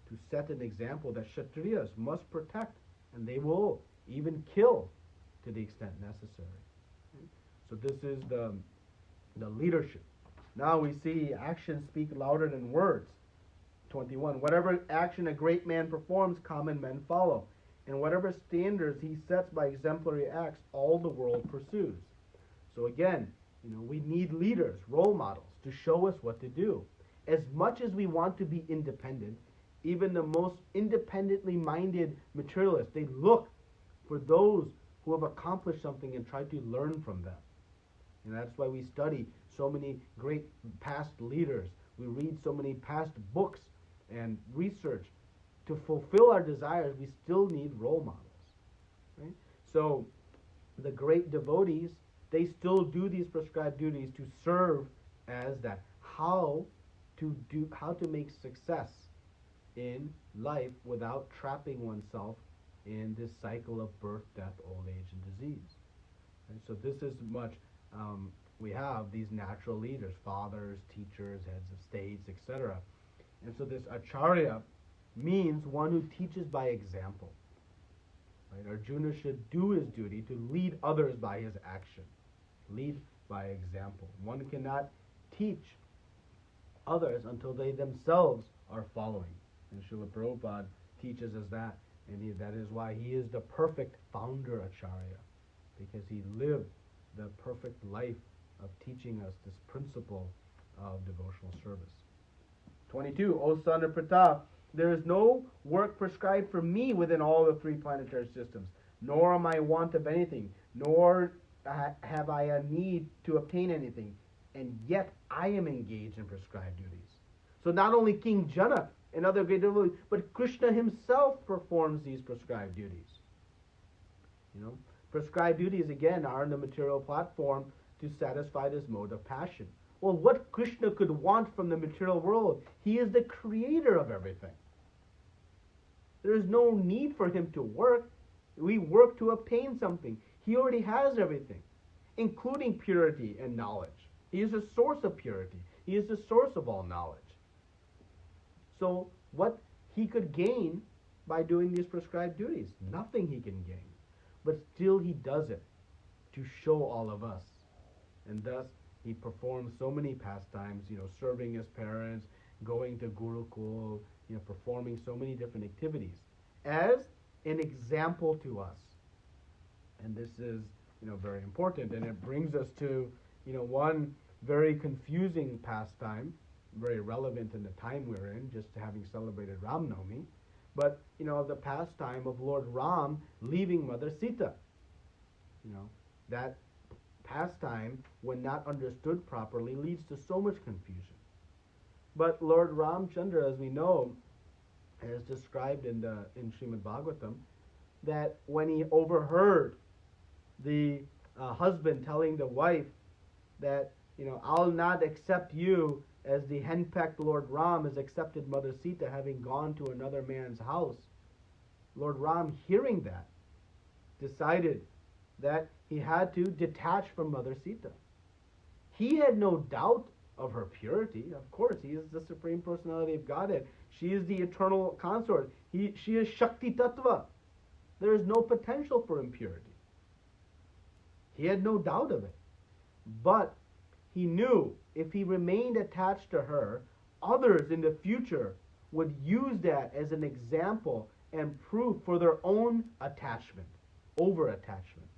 to set an example that Kshatriyas must protect, and they will even kill to the extent necessary. So this is the leadership. Now we see actions speak louder than words. 21. Whatever action a great man performs, common men follow. And whatever standards he sets by exemplary acts, all the world pursues. So again, we need leaders, role models, to show us what to do. As much as we want to be independent, even the most independently minded materialists, they look for those who have accomplished something and try to learn from them. And that's why we study so many great past leaders. We read so many past books and research. To fulfill our desires, we still need role models. Right? So the great devotees, they still do these prescribed duties to serve as that. How to make success in life without trapping oneself in this cycle of birth, death, old age, and disease. And so this is much, we have these natural leaders, fathers, teachers, heads of states, etc. And so this acharya means one who teaches by example. Right? Arjuna should do his duty to lead others by his action. Lead by example. One cannot teach others until they themselves are following. And Srila Prabhupada teaches us that. And that is why he is the perfect founder acharya. Because he lived the perfect life of teaching us this principle of devotional service. 22. O son of Pratha, there is no work prescribed for me within all the three planetary systems, nor am I want of anything, nor have I a need to obtain anything, and yet I am engaged in prescribed duties. So not only King Janak and other great devotees, but Krishna himself performs these prescribed duties. Prescribed duties, again, are in the material platform to satisfy this mode of passion. Well, what Krishna could want from the material world? He is the creator of everything. There is no need for him to work. We work to obtain something. He already has everything, including purity and knowledge. He is the source of purity. He is the source of all knowledge. So what he could gain by doing these prescribed duties? Nothing he can gain. But still he does it to show all of us. And thus he performs so many pastimes, serving his parents, going to Gurukul, performing so many different activities as an example to us. And this is, very important. And it brings us to, one very confusing pastime, very relevant in the time we're in, just having celebrated Ram Navami, but, the pastime of Lord Ram leaving Mother Sita. That pastime, when not understood properly, leads to so much confusion. But Lord Ramchandra, as we know, as described in Srimad Bhagavatam, that when he overheard the husband telling the wife that, I'll not accept you as the henpecked Lord Ram has accepted Mother Sita, having gone to another man's house, Lord Ram, hearing that, decided that he had to detach from Mother Sita. He had no doubt of her purity. Of course, he is the Supreme Personality of Godhead. She is the eternal consort. She is Shakti Tattva. There is no potential for impurity. He had no doubt of it. But he knew if he remained attached to her, others in the future would use that as an example and proof for their own attachment, over-attachment.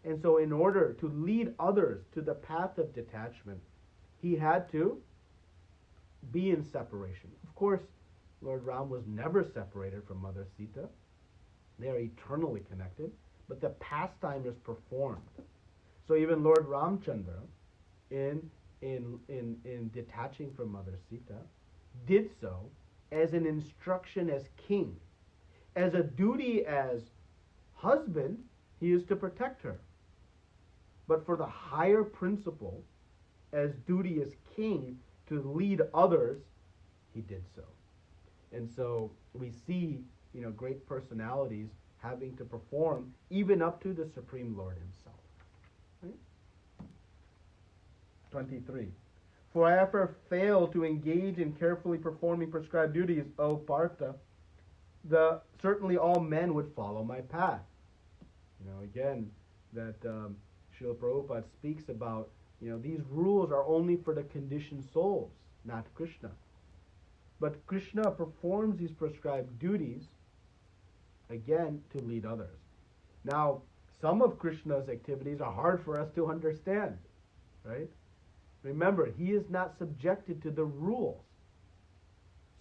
And so in order to lead others to the path of detachment, he had to be in separation. Of course, Lord Ram was never separated from Mother Sita. They are eternally connected, but the pastime is performed. So even Lord Ramchandra, in detaching from Mother Sita, did so as an instruction as king. as a duty as husband, he is to protect her. But for the higher principle, as duty as king to lead others, he did so. And so we see, great personalities having to perform even up to the Supreme Lord himself. Right? 23. For I ever fail to engage in carefully performing prescribed duties, O Partha, certainly all men would follow my path. Again, that Srila Prabhupada speaks about, these rules are only for the conditioned souls, not Krishna. But Krishna performs these prescribed duties, again, to lead others. Now, some of Krishna's activities are hard for us to understand, right? Remember, he is not subjected to the rules.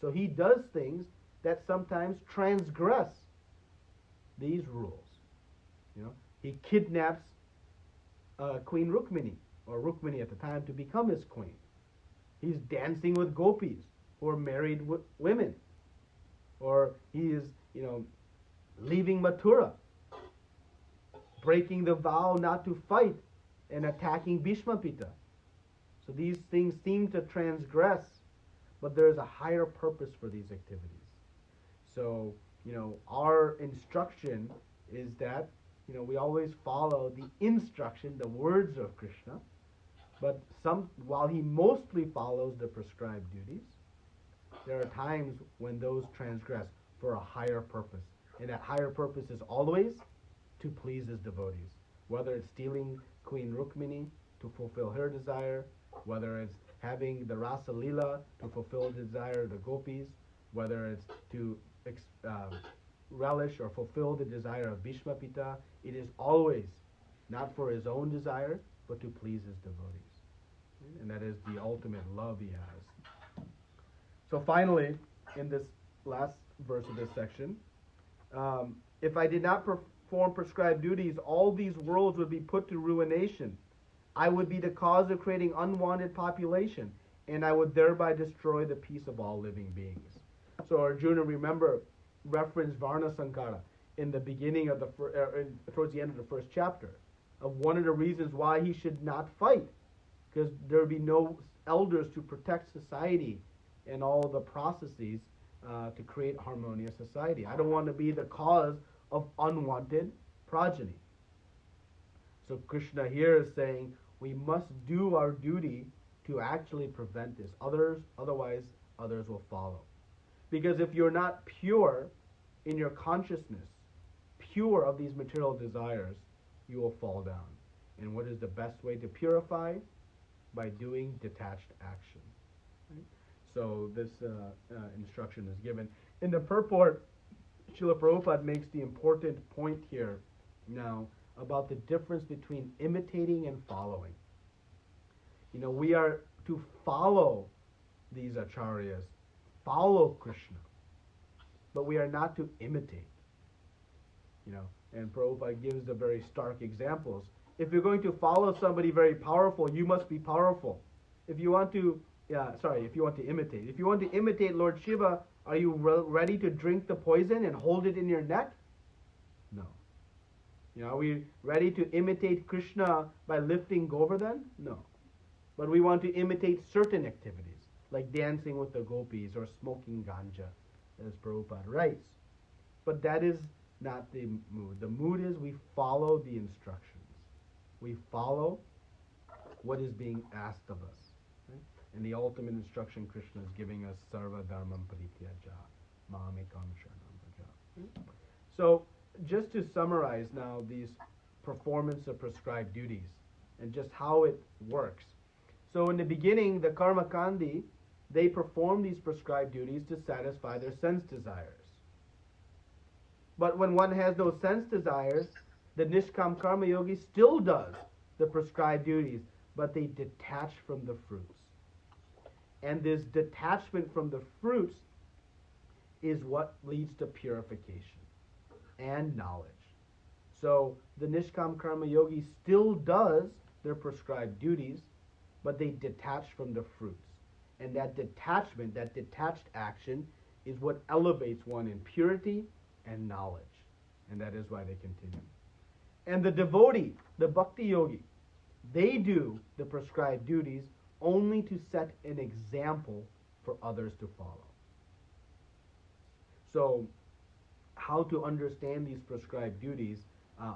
So he does things that sometimes transgress these rules. He kidnaps Queen Rukmini, or Rukmini at the time, to become his queen. He's dancing with gopis, who are married women. Or he is, leaving Mathura, breaking the vow not to fight, and attacking Bhishma Pita. So these things seem to transgress, but there is a higher purpose for these activities. So, our instruction is that, we always follow the instruction, the words of Krishna, but while he mostly follows the prescribed duties, there are times when those transgress for a higher purpose. And that higher purpose is always to please his devotees. Whether it's stealing Queen Rukmini to fulfill her desire, whether it's having the Rasa Lila to fulfill the desire of the gopis, whether it's to relish or fulfill the desire of Bhishma Pita, it is always not for his own desire, but to please his devotees. And that is the ultimate love he has. So finally, in this last verse of this section, if I did not perform prescribed duties, all these worlds would be put to ruination. I would be the cause of creating unwanted population, and I would thereby destroy the peace of all living beings. So Arjuna, remember, referenced Varna Sankara in the beginning of towards the end of the first chapter, of one of the reasons why he should not fight, because there would be no elders to protect society and all the processes to create harmonious society. I don't want to be the cause of unwanted progeny. So Krishna here is saying we must do our duty to actually prevent this. Otherwise, others will follow. Because if you're not pure in your consciousness, pure of these material desires, you will fall down. And what is the best way to purify? By doing detached action. Right? So this instruction is given. In the purport, Srila Prabhupada makes the important point here now about the difference between imitating and following. We are to follow these acharyas, follow Krishna, but we are not to imitate. And Prabhupada gives the very stark examples. If you're going to follow somebody very powerful, you must be powerful. If you want to imitate. If you want to imitate Lord Shiva, are you ready to drink the poison and hold it in your neck? No. Are we ready to imitate Krishna by lifting Govardhan? No. But we want to imitate certain activities, like dancing with the gopis or smoking ganja, as Prabhupada writes. But that is not the mood. The mood is we follow the instructions. We follow what is being asked of us. Right? And the ultimate instruction Krishna is giving us, Sarva Dharmam Parityaja, Mamekam Sharanam Vraja. So, just to summarize now these performance of prescribed duties and just how it works. So in the beginning, the Karmakandi, they perform these prescribed duties to satisfy their sense desires. But when one has no sense desires, the Nishkam Karma Yogi still does the prescribed duties, but they detach from the fruits. And this detachment from the fruits is what leads to purification and knowledge. So the Nishkam Karma Yogi still does their prescribed duties, but they detach from the fruits. And that detachment, that detached action, is what elevates one in purity and knowledge. And that is why they continue. And the devotee, the bhakti yogi, they do the prescribed duties only to set an example for others to follow. So, how to understand these prescribed duties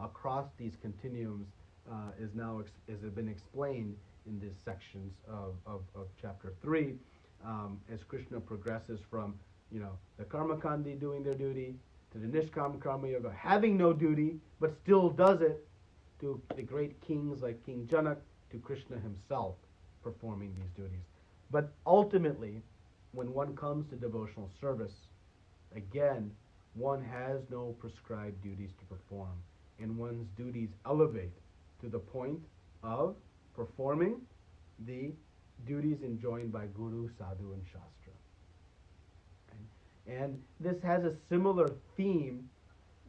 across these continuums has been explained in these sections of chapter 3, as Krishna progresses from the karmakandi doing their duty to the nishkam karma yoga having no duty but still does it, to the great kings like King Janak, to Krishna himself performing these duties. But ultimately, when one comes to devotional service, again, one has no prescribed duties to perform, and one's duties elevate to the point of performing the duties enjoined by Guru, Sadhu, and Shastra. Okay? And this has a similar theme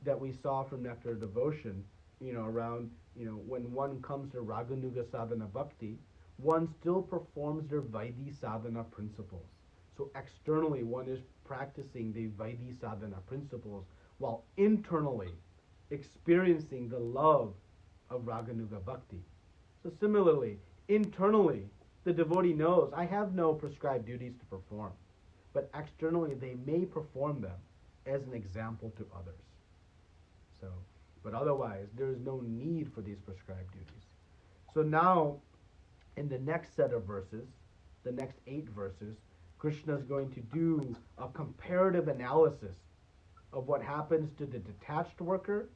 that we saw from Nectar of Devotion, around, when one comes to Raganuga Sadhana Bhakti, one still performs their Vaidhi Sadhana principles. So externally, one is practicing the Vaidhi Sadhana principles while internally experiencing the love of Raganuga Bhakti. So similarly, internally, the devotee knows, I have no prescribed duties to perform, but externally they may perform them as an example to others. So, but otherwise, there is no need for these prescribed duties. So now, in the next set of verses, the next 8 verses, Krishna is going to do a comparative analysis of what happens to the detached worker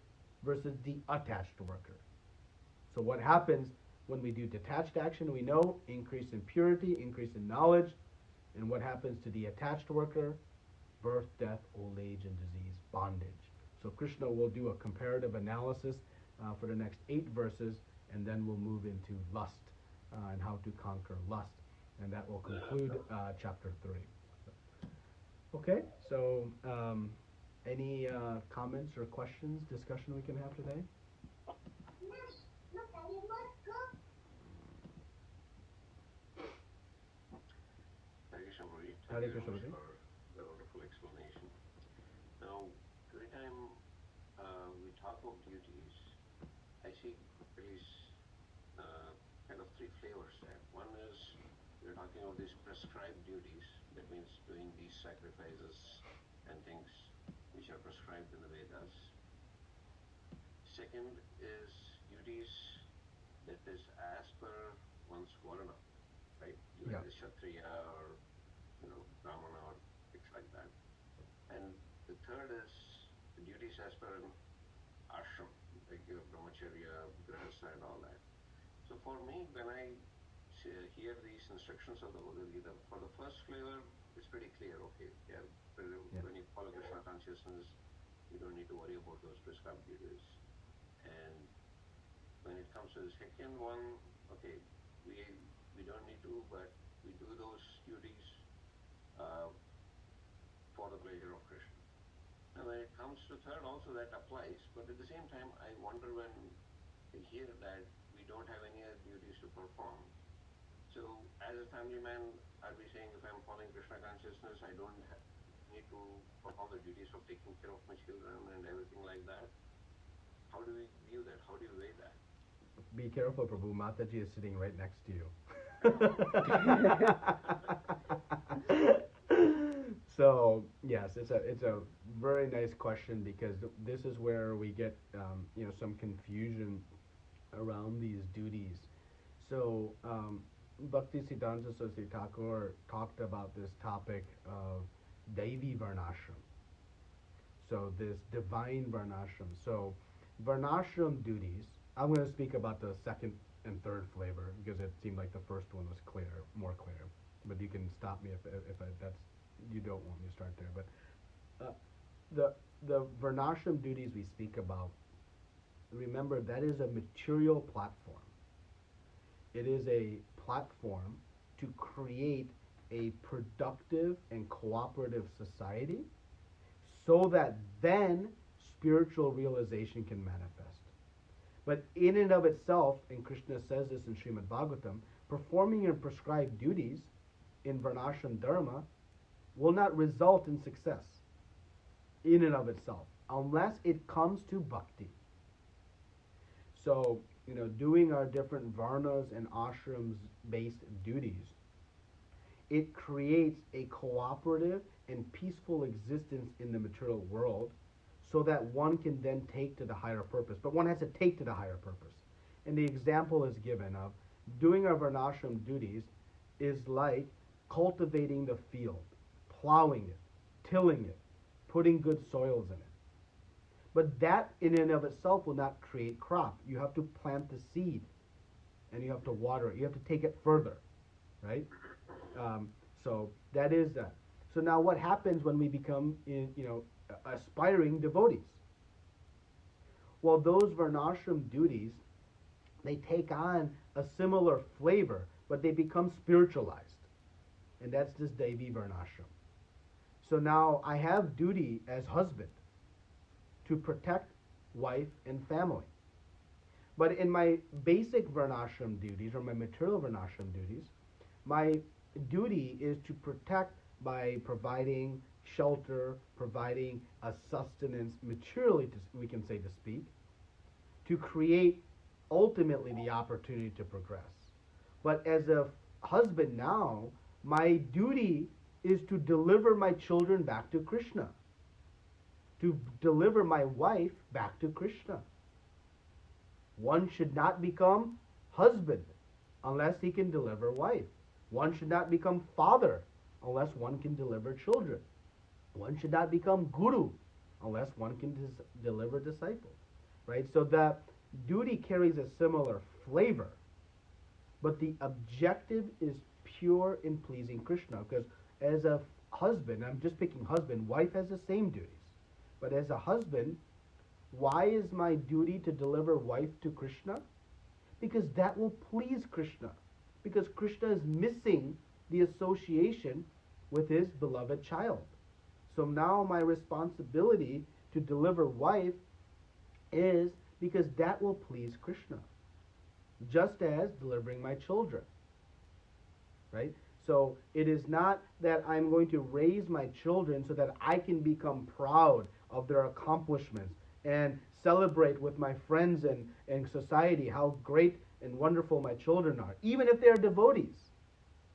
versus the attached worker. So what happens when we do detached action? We know increase in purity, increase in knowledge. And what happens to the attached worker? Birth, death, old age, and disease, bondage. So Krishna will do a comparative analysis for the next 8 verses, and then we'll move into lust and how to conquer lust. And that will conclude chapter 3. Okay, so any comments or questions, discussion we can have today? Hare Krishna for the wonderful explanation. Now, every time we talk of duties, I see at least kind of 3 flavors there. One is we're talking of these prescribed duties, that means doing these sacrifices and things which are prescribed in the Vedas. Second is duties that is as per one's varna, right? Like the Kshatriya or Brahmana or things like that. And the third is the duties as per an ashram, like your brahmacharya, grahastha and all that. So for me, when I hear these instructions of the Bhagavad Gita, for the first flavor, it's pretty clear, okay, when you follow Krishna consciousness, you don't need to worry about those prescribed duties. And when it comes to the second one, okay, we don't need to, but we do those duties for the pleasure of Krishna. And when it comes to third, also that applies, but at the same time, I wonder when I hear that we don't have any other duties to perform. So, as a family man, I'll be saying if I'm following Krishna consciousness, I don't need to perform the duties of taking care of my children and everything like that. How do we view that? How do you weigh that? Be careful, Prabhu. Mataji is sitting right next to you. So yes, it's a very nice question, because this is where we get some confusion around these duties. So Bhakti Siddhanta Saraswati Thakur talked about this topic of Daivi Varnashram. So this divine Varnashram. So Varnashram duties, I'm going to speak about the second and third flavor, because it seemed like the first one was more clear. But you can stop me if that's you don't want me to start there. But the Varnashram duties we speak about, remember, that is a material platform. It is a platform to create a productive and cooperative society, so that then spiritual realization can manifest. But in and of itself, and Krishna says this in Srimad Bhagavatam, performing your prescribed duties in Varnashram Dharma will not result in success in and of itself, unless it comes to bhakti. So, doing our different varnas and ashrams based duties, it creates a cooperative and peaceful existence in the material world so that one can then take to the higher purpose. But one has to take to the higher purpose. And the example is given of doing our varnashram duties is like cultivating the field, plowing it, tilling it, putting good soils in it. But that in and of itself will not create crop. You have to plant the seed and you have to water it. You have to take it further, right? So that is that. So now what happens when we become, aspiring devotees? Well, those varnashram duties, they take on a similar flavor, but they become spiritualized. And that's this Devi varnashram. So now I have duty as husband to protect wife and family. But in my basic varnashram duties, or my material varnashram duties, my duty is to protect by providing shelter, providing a sustenance, materially, we can say to speak, to create ultimately the opportunity to progress. But as a husband now, my duty is to deliver my children back to Krishna, to deliver my wife back to Krishna. One should not become husband unless he can deliver wife. One should not become father unless one can deliver children. One should not become guru unless one can deliver disciples. Right? So the duty carries a similar flavor, but the objective is pure in pleasing Krishna. Because as a husband, I'm just picking husband, wife has the same duties. But as a husband, why is my duty to deliver wife to Krishna? Because that will please Krishna. Because Krishna is missing the association with his beloved child. So now my responsibility to deliver wife is because that will please Krishna. Just as delivering my children. Right? So it is not that I'm going to raise my children so that I can become proud of their accomplishments and celebrate with my friends and society how great and wonderful my children are, even if they are devotees.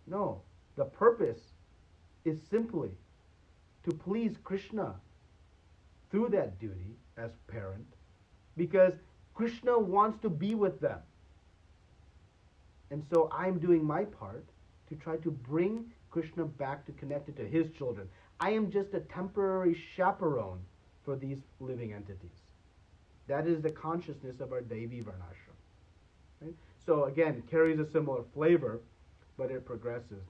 No, the purpose is simply to please Krishna through that duty as parent, because Krishna wants to be with them. And so I'm doing my part to try to bring Krishna back to connected to his children. I am just a temporary chaperone for these living entities. That is the consciousness of our Devi Varnashram. Right? So again, carries a similar flavor, but it progresses.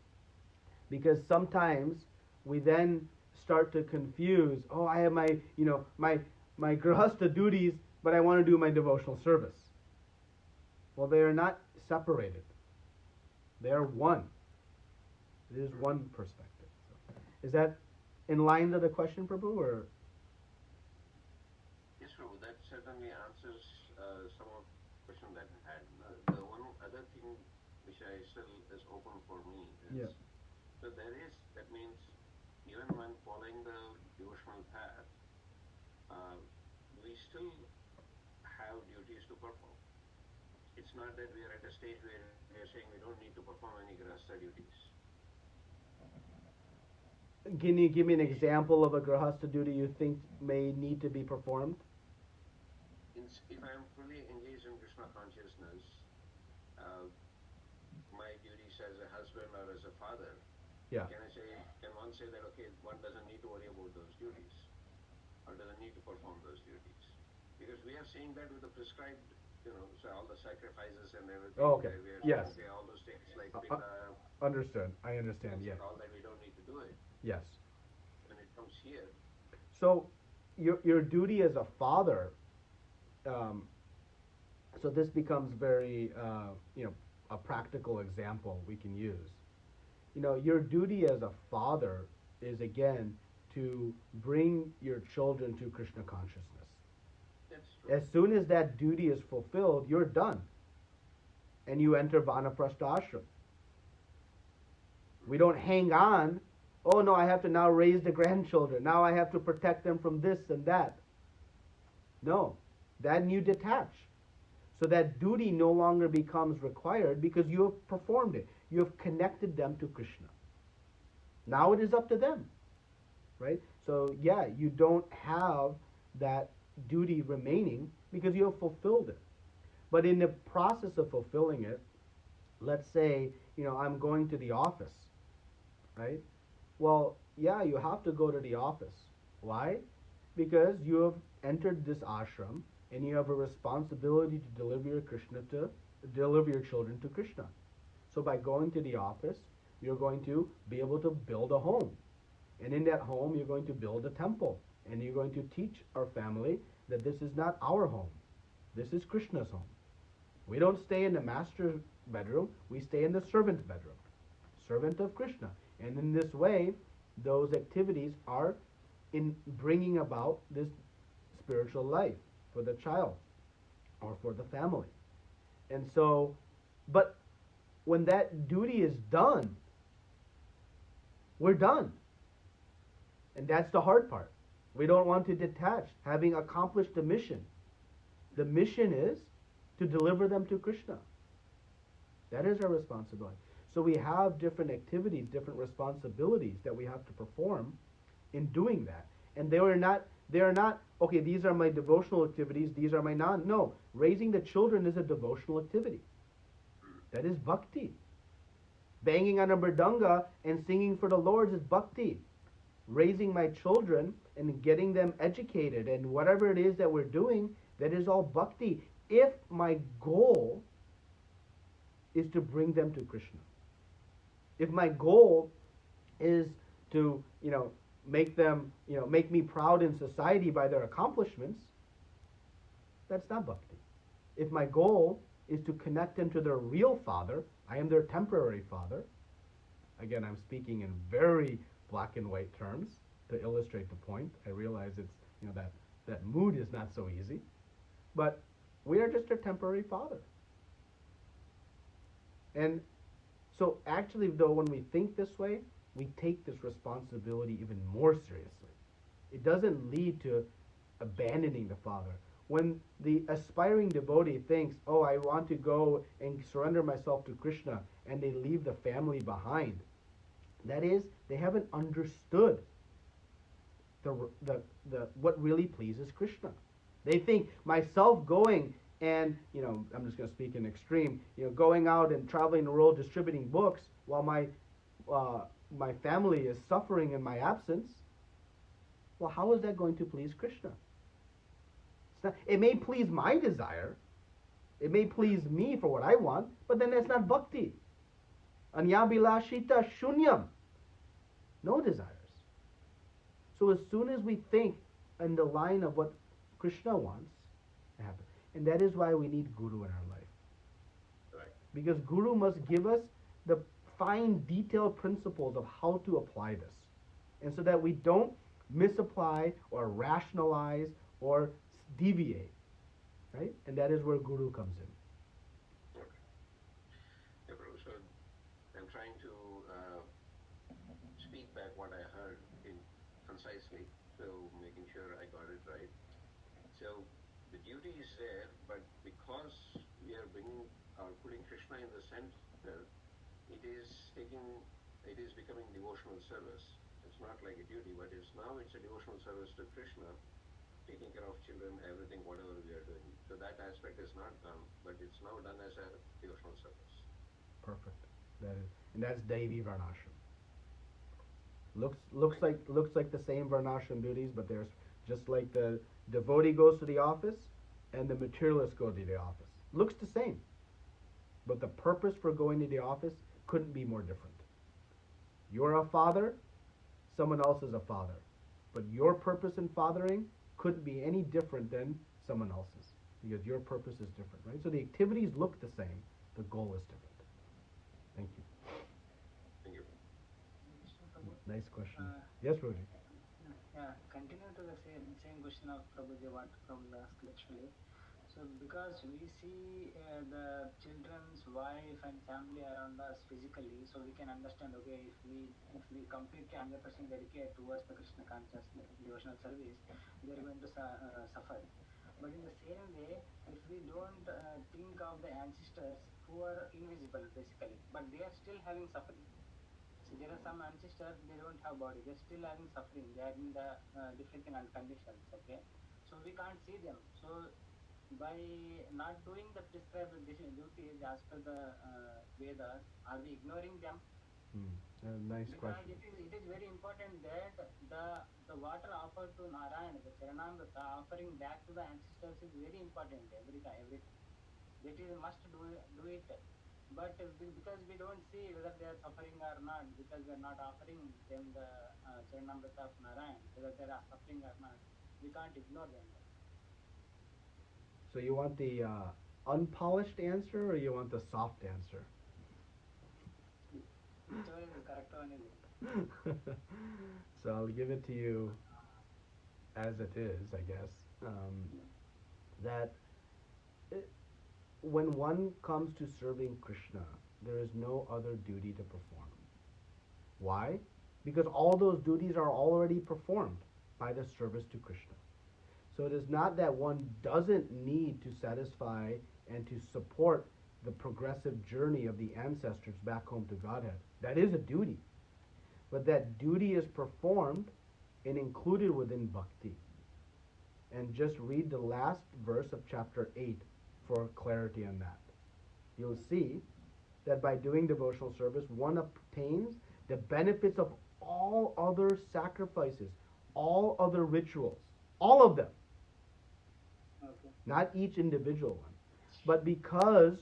Because sometimes we then start to confuse, I have my grihastha duties, but I want to do my devotional service. Well, they are not separated. They are one. It is one perspective. So, is that in line to the question, Prabhu, or? Yes, Prabhu. That certainly answers some of the question that I had. The one other thing which I still is open for me is, so that means even when following the devotional path, we still have duties to perform. It's not that we are at a stage where we are saying we don't need to perform any grihastha duties. Can you give me an example of a grihastha duty you think may need to be performed? If I am fully engaged in Krishna consciousness, my duties as a husband or as a father, can one say that, okay, one doesn't need to worry about those duties, or doesn't need to perform those duties? Because we are seeing that with the prescribed, so all the sacrifices and everything. Oh, okay. We are yes. Saying, okay, all those things like understood. I understand. Yeah. all that we don't need to do it. Yes. When it comes here. So, your duty as a father. So this becomes very, a practical example we can use. Your duty as a father is again to bring your children to Krishna consciousness. As soon as that duty is fulfilled, you're done. And you enter Vanaprastha ashram. We don't hang on, oh no, I have to now raise the grandchildren. Now I have to protect them from this and that. No, then you detach. So that duty no longer becomes required because you have performed it. You have connected them to Krishna. Now it is up to them, right? So yeah, you don't have that duty remaining because you have fulfilled it. But in the process of fulfilling it, let's say, I'm going to the office, right? Well, yeah, you have to go to the office. Why? Because you have entered this ashram and you have a responsibility to deliver your children to Krishna. So by going to the office, you're going to be able to build a home. And in that home, you're going to build a temple. And you're going to teach our family that this is not our home. This is Krishna's home. We don't stay in the master's bedroom. We stay in the servant's bedroom. Servant of Krishna. And in this way, those activities are in bringing about this spiritual life for the child or for the family. And so, but when that duty is done, we're done. And that's the hard part. We don't want to detach, having accomplished the mission. The mission is to deliver them to Krishna. That is our responsibility. So we have different activities, different responsibilities that we have to perform in doing that. And they are not, okay, these are my devotional activities, these are my non. No, raising the children is a devotional activity. That is bhakti. Banging on a mridanga and singing for the Lord is bhakti. Raising my children and getting them educated and whatever it is that we're doing, that is all bhakti. If my goal is to bring them to Krishna. If my goal is to, make them, make me proud in society by their accomplishments, that's not bhakti. If my goal is to connect them to their real father, I am their temporary father. Again, I'm speaking in very black and white terms to illustrate the point. I realize it's, that mood is not so easy. But we are just their temporary father. And so actually, though, when we think this way, we take this responsibility even more seriously. It doesn't lead to abandoning the father. When the aspiring devotee thinks, oh, I want to go and surrender myself to Krishna, and they leave the family behind, that is, they haven't understood what really pleases Krishna. They think myself going and, I'm just going to speak in extreme, going out and traveling the world distributing books while my family is suffering in my absence, well, how is that going to please Krishna? It may please my desire, it may please me for what I want, but then that's not bhakti. Anyabilashita shunyam. No desires. So as soon as we think in the line of what Krishna wants, it happens. And that is why we need Guru in our life. Right. Because Guru must give us the fine, detailed principles of how to apply this. And so that we don't misapply or rationalize or deviate. Right? And that is where Guru comes in. Okay. Yeah, Prabhu, so I'm trying to speak back what I heard concisely, so making sure I got it right. So the duty is there, but because we are putting Krishna in the center, it is becoming devotional service. It's not like a duty, but it's a devotional service to Krishna, taking care of children, everything, whatever we are doing. So that aspect is not done, but it's now done as a devotional service. Perfect. And that's Devi Varnashram. Looks like the same Varnashram duties, but there's just like the devotee goes to the office and the materialist go to the office. Looks the same. But the purpose for going to the office couldn't be more different. You're a father, someone else is a father. But your purpose in fathering couldn't be any different than someone else's, because your purpose is different, right? So the activities look the same, the goal is different. Thank you. Thank you. Nice question. Yes, Roji. Yeah, continue to the same question of Prabhuji, what Prabhuji asked actually. So because we see the children's wife and family around us physically, so we can understand, okay, if we completely 100% dedicate towards the Krishna consciousness, devotional service, we are going to suffer. But in the same way, if we don't think of the ancestors who are invisible basically, but they are still having suffering. See, there are some ancestors, they don't have body, they're still having suffering, they are in the different conditions, okay? So we can't see them. So by not doing the prescribed duties as per the Vedas, are we ignoring them? Nice Because question. it is very important that the water offered to Narayana, the Charanamrita, offering back to the ancestors is very important every time, every time. That is must do it. But because we don't see whether they are suffering or not, because we are not offering them the Charanamrita of Narayana, whether they are suffering or not, we can't ignore them. So you want the unpolished answer, or you want the soft answer? Whichever is the correct one is it. So I'll give it to you as it is, I guess. That when one comes to serving Krishna, there is no other duty to perform. Why? Because all those duties are already performed by the service to Krishna. So it is not that one doesn't need to satisfy and to support the progressive journey of the ancestors back home to Godhead. That is a duty. But that duty is performed and included within bhakti. And just read the last verse of chapter 8 for clarity on that. You'll see that by doing devotional service, one obtains the benefits of all other sacrifices, all other rituals, all of them. Okay. Not each individual one. But because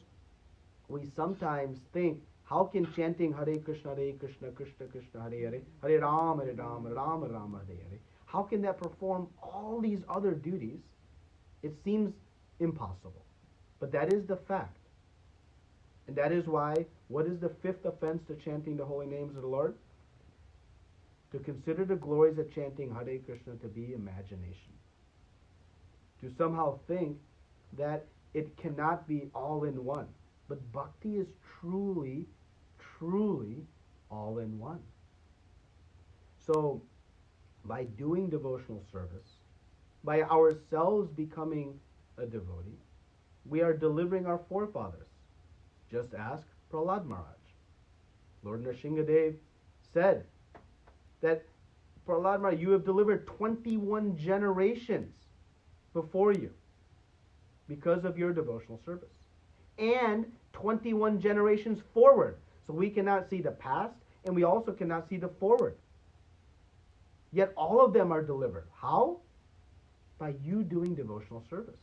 we sometimes think, how can chanting Hare Krishna, Krishna Krishna, Hare Hare, Hare Rama, Rama Rama, Hare Hare, how can that perform all these other duties? It seems impossible. But that is the fact. And that is why, what is the fifth offense to chanting the holy names of the Lord? To consider the glories of chanting Hare Krishna to be imagination. To somehow think that it cannot be all in one. But bhakti is truly, truly all in one. So, by doing devotional service, by ourselves becoming a devotee, we are delivering our forefathers. Just ask Prahlad Maharaj. Lord Nrsingadev said that, Prahlad Maharaj, you have delivered 21 generations before you because of your devotional service. And 21 generations forward. So we cannot see the past, and we also cannot see the forward. Yet all of them are delivered. How? By you doing devotional service.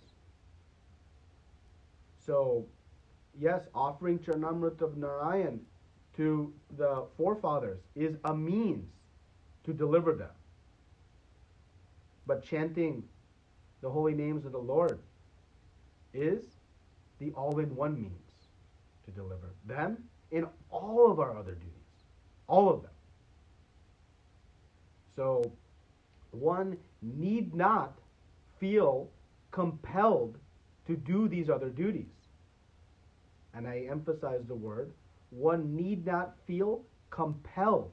So, yes, offering Charanamrita of Narayan to the forefathers is a means to deliver them. But chanting the holy names of the Lord is the all-in-one means to deliver them in all of our other duties. All of them. So, one need not feel compelled to do these other duties. And I emphasize the word, one need not feel compelled.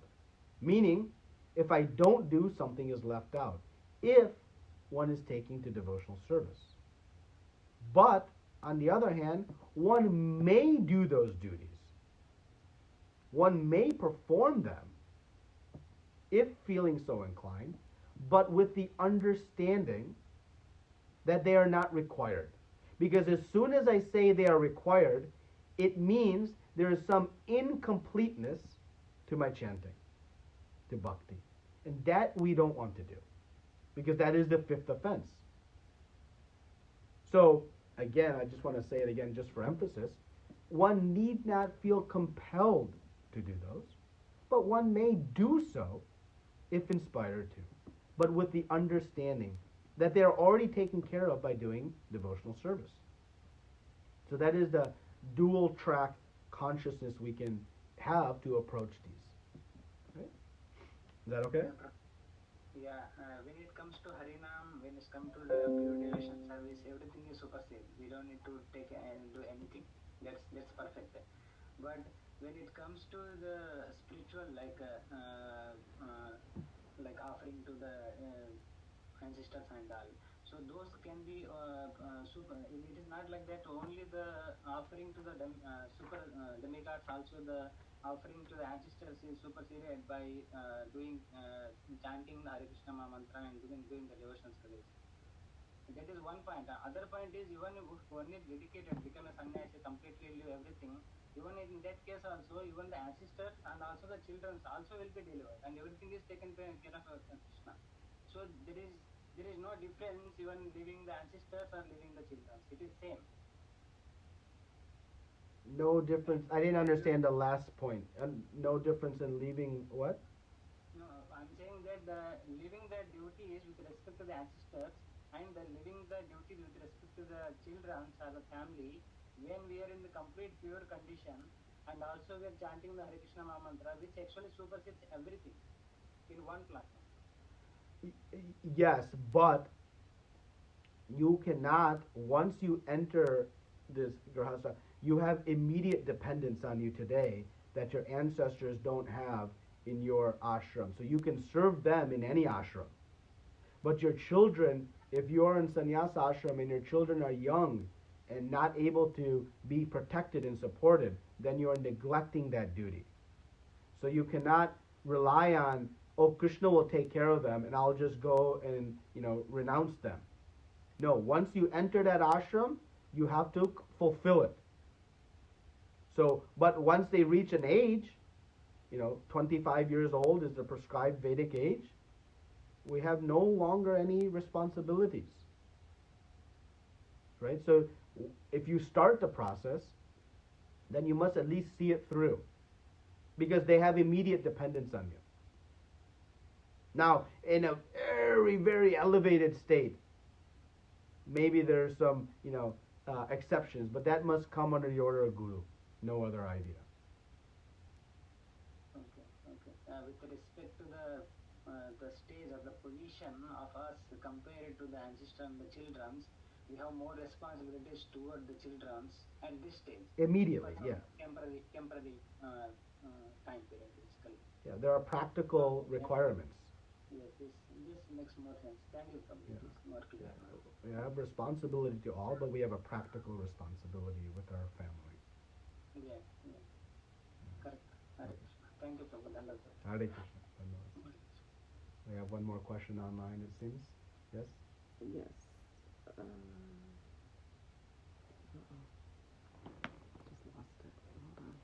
Meaning, if I don't do, something is left out. If one is taking to devotional service. But, on the other hand, one may do those duties. One may perform them, if feeling so inclined, but with the understanding that they are not required. Because as soon as I say they are required, it means there is some incompleteness to my chanting, to bhakti. And that we don't want to do, because that is the fifth offense. So, again, I just want to say it again just for emphasis. One need not feel compelled to do those, but one may do so if inspired to, but with the understanding that they are already taken care of by doing devotional service. So that is the dual track consciousness we can have to approach these. Right? Is that okay? Yeah, when it comes to Harinam, when it comes to the pure devotion service, everything is supersede. We don't need to take and do anything. That's perfect. But when it comes to the spiritual, like offering to the ancestors and all, So those can be super. It is not like that. Only the offering to the demigods, also the offering to the ancestors is superseded by chanting the Hare Krishna mantra and doing the devotional service. That is one point. Other point is, even if one is dedicated, become a sannyasi, completely leave everything. Even in that case also, even the ancestors and also the children also will be delivered, and everything is taken care of Krishna. So there is no difference even leaving the ancestors or leaving the children. It is same. No difference. I didn't understand the last point. No difference in leaving what? No, I'm saying that the living the duties with respect to the ancestors and the living the duties with respect to the children or the family when we are in the complete pure condition, and also we are chanting the Hare Krishna mantra, which actually supersedes everything in one platform. Yes, but you cannot, once you enter this grahastha, you have immediate dependence on you today that your ancestors don't have in your ashram. So you can serve them in any ashram. But your children, if you're in sannyasa ashram and your children are young and not able to be protected and supported, then you are neglecting that duty. So you cannot rely on, oh, Krishna will take care of them and I'll just go and, renounce them. No, once you enter that ashram, you have to fulfill it. So, but once they reach an age, 25 years old is the prescribed Vedic age, we have no longer any responsibilities. Right? So, if you start the process, then you must at least see it through, because they have immediate dependence on you. Now, in a very, very elevated state, maybe there's some, exceptions, but that must come under the order of Guru. No other idea. Okay. With respect to the stage or the position of us compared to the ancestors and the children, we have more responsibilities toward the children at this stage. Immediately, yeah. Temporary time period, basically. Yeah, there are practical requirements. Yes, this makes more sense. Thank you, Prabhu. Yeah. It is more clear now. We have responsibility to all, but we have a practical responsibility with our family. Yeah. Correct. Hare Krishna. Thank you, Prabhu. Hare Krishna. We have one more question online, it seems. Yes? Yes. Just lost it. Hold on.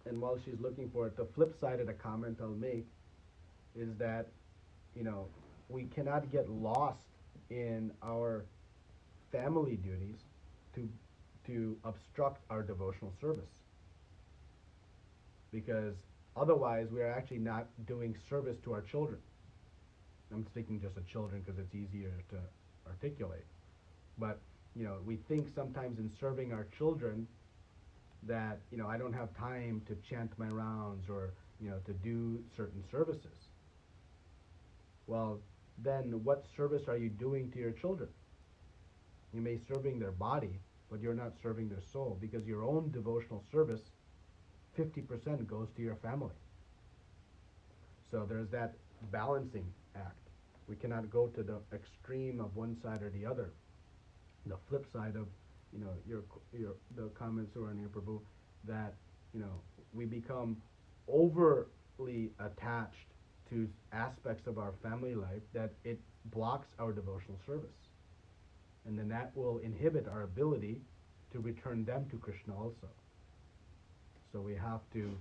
And while she's looking for it, the flip side of the comment I'll make is that, we cannot get lost in our family duties to obstruct our devotional service. Because otherwise we are actually not doing service to our children. I'm speaking just of children because it's easier to articulate. But, we think sometimes in serving our children that, I don't have time to chant my rounds or, to do certain services. Well, then what service are you doing to your children? You may be serving their body, but you're not serving their soul, because your own devotional service, 50% goes to your family. So there's that balancing act. We cannot go to the extreme of one side or the other. The flip side of, the comments around here, Prabhu, that, we become overly attached to aspects of our family life that it blocks our devotional service. And then that will inhibit our ability to return them to Krishna also. So we have to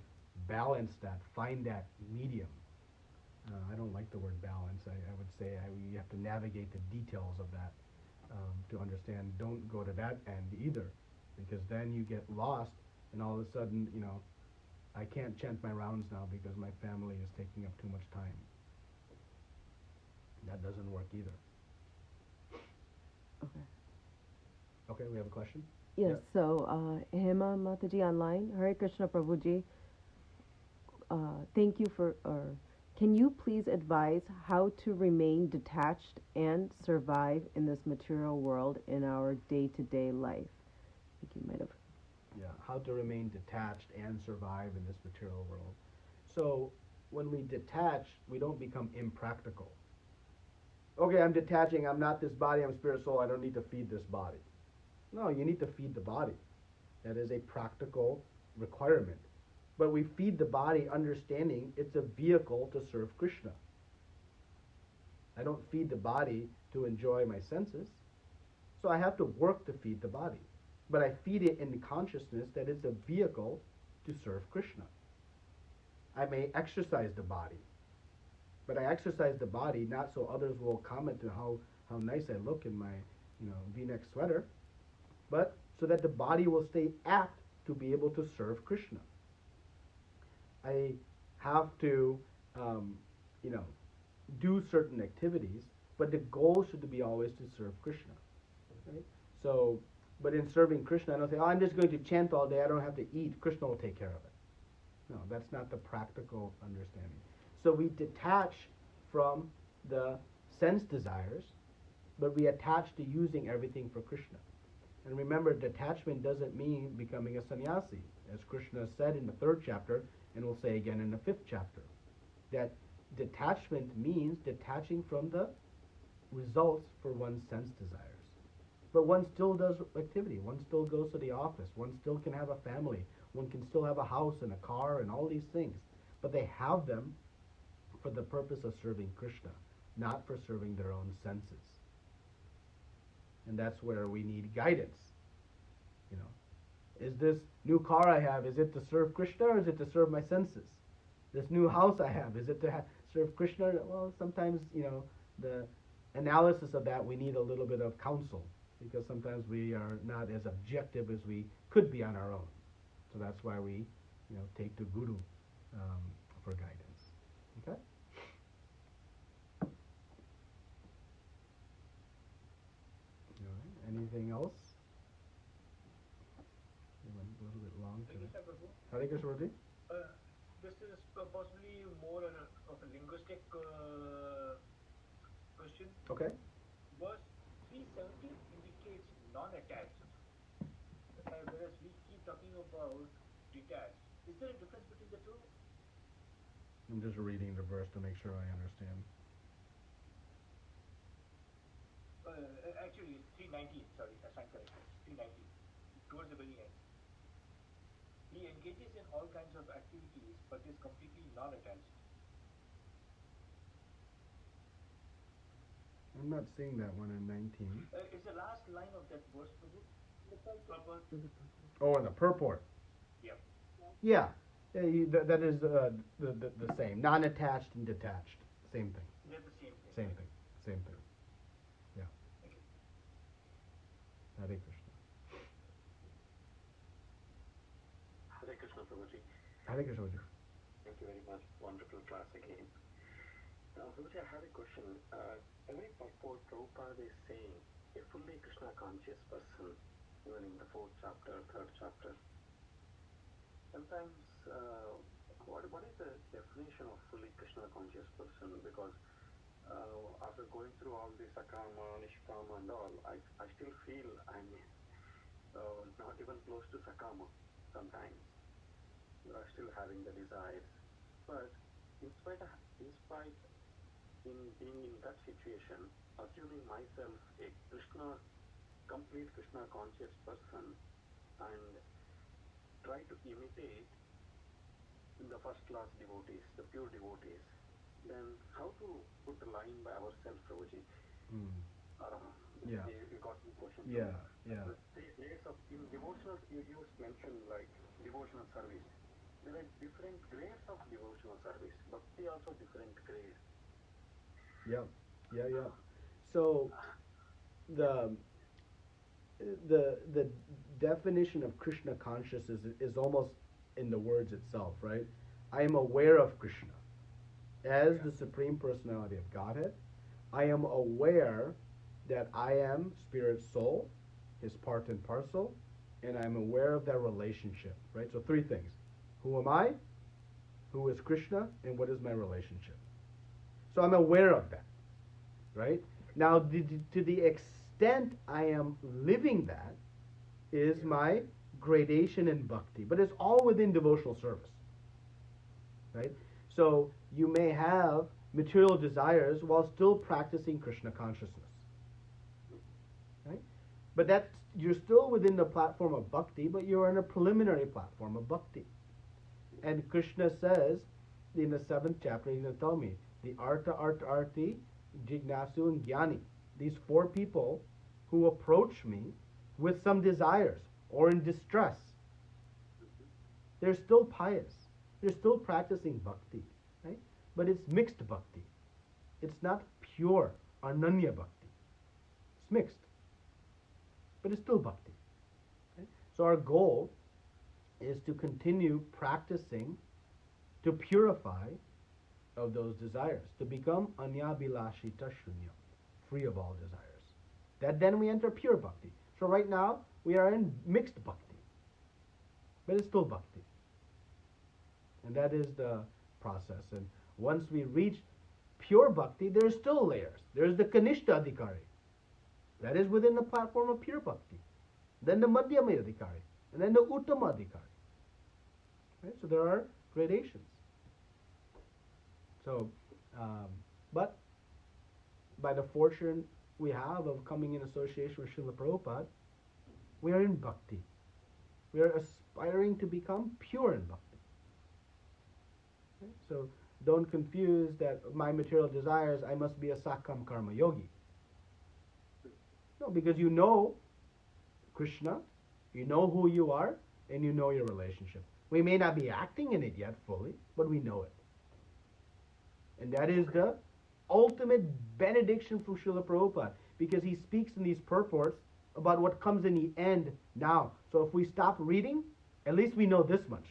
balance that, find that medium. I don't like the word balance. I would say you have to navigate the details of that to understand. Don't go to that end either, because then you get lost and all of a sudden, I can't chant my rounds now because my family is taking up too much time. That doesn't work either. Okay. Okay, we have a question? Yes, Yeah. so Hema Mataji online, Hare Krishna Prabhuji, thank you can you please advise how to remain detached and survive in this material world in our day-to-day life? I think you might have. Yeah, how to remain detached and survive in this material world. So when we detach, we don't become impractical. okay, I'm detaching, I'm not this body, I'm spirit soul, I don't need to feed this body. No, you need to feed the body. That is a practical requirement. But we feed the body understanding it's a vehicle to serve Krishna. I don't feed the body to enjoy my senses. So I have to work to feed the body. But I feed it in the consciousness that it's a vehicle to serve Krishna. I may exercise the body, but I exercise the body not so others will comment on how nice I look in my V-neck sweater, but so that the body will stay apt to be able to serve Krishna. I have to, do certain activities, but the goal should be always to serve Krishna. Right? So, but in serving Krishna, I don't say, oh, I'm just going to chant all day, I don't have to eat, Krishna will take care of it. No, that's not the practical understanding. So we detach from the sense desires, but we attach to using everything for Krishna. And remember, detachment doesn't mean becoming a sannyasi, as Krishna said in the 3rd chapter, and will say again in the 5th chapter, that detachment means detaching from the results for one's sense desires. But one still does activity, one still goes to the office, one still can have a family, one can still have a house and a car and all these things, but they have them for the purpose of serving Krishna, not for serving their own senses. And that's where we need guidance. Is this new car I have, is it to serve Krishna or is it to serve my senses? This new house I have, is it to serve Krishna? Well, sometimes, the analysis of that, we need a little bit of counsel, because sometimes we are not as objective as we could be on our own. So that's why we, take to Guru for guidance. Okay? All right. Anything else? We went a little bit long today. Hare Krishna, Prabhuji. This is possibly more of a linguistic question. Okay. Verse 370 indicates non-attached, whereas we keep talking about detached. Is there a difference between the two? I'm just reading the verse to make sure I understand. Actually, 319, sorry, I stand corrected. 319, towards the very end. He engages in all kinds of activities, but is completely non-attached. I'm not seeing that one in 19. It's the last line of that verse, Prabhu. Oh, and the purport. Yeah. Yeah. That is the same. Non-attached and detached. Same thing. They're the same thing. Same thing. Same thing. Yeah. Okay. Hare Krishna. Hare Krishna, Prabhuji. Hare Krishna. Thank you very much. Wonderful class again. Prabhuji, I had a question. Every purport Prabhupada is saying, a fully Krishna conscious person, even in the 4th chapter, 3rd chapter. Sometimes, what is the definition of fully Krishna conscious person? Because after going through all this Sakama, Nishkama and all, I still feel I'm not even close to Sakama sometimes. I'm still having the desires. But in spite in being in that situation, assuming myself a complete Krishna conscious person, and try to imitate the first class devotees, the pure devotees, then how to put the line by ourselves, Prabhuji? Yeah. You got the question. Yeah. Yeah. The grades of in devotional, you mentioned like devotional service. There are different grades of devotional service. Bhakti also different grades. Yeah. So the definition of Krishna consciousness is almost in the words itself, right? I am aware of Krishna as the Supreme Personality of Godhead. I am aware that I am spirit soul, his part and parcel, and I'm aware of that relationship, right? So 3 things. Who am I? Who is Krishna? And what is my relationship? So I'm aware of that, right? Now, to the extent I am living that is my gradation in bhakti, but it's all within devotional service, right? So you may have material desires while still practicing Krishna consciousness. Right? But that's, you're still within the platform of bhakti, but you're in a preliminary platform of bhakti. And Krishna says in the 7th chapter, he's going to tell me, the arti, jignasu, and jnani, these 4 people who approach me with some desires or in distress, they're still pious. They're still practicing bhakti, right? But it's mixed bhakti. It's not pure ananya bhakti. It's mixed. But it's still bhakti. Right? So our goal is to continue practicing to purify of those desires, to become anyabhilashita shunya, free of all desires. That then we enter pure bhakti. So right now we are in mixed bhakti, but it's still bhakti. And that is the process. And once we reach pure bhakti, there are still layers. There's the kanishta adhikari. That is within the platform of pure bhakti. Then the madhyama adhikari. And then the uttama adhikari. Right? So there are gradations. So, but by the fortune we have of coming in association with Srila Prabhupada, we are in bhakti. We are aspiring to become pure in bhakti. Okay? So don't confuse that my material desires, I must be a sakam karma yogi. No, because you know Krishna, you know who you are, and you know your relationship. We may not be acting in it yet fully, but we know it. And that is the ultimate benediction from Srila Prabhupada, because he speaks in these purports about what comes in the end now. So if we stop reading, at least we know this much.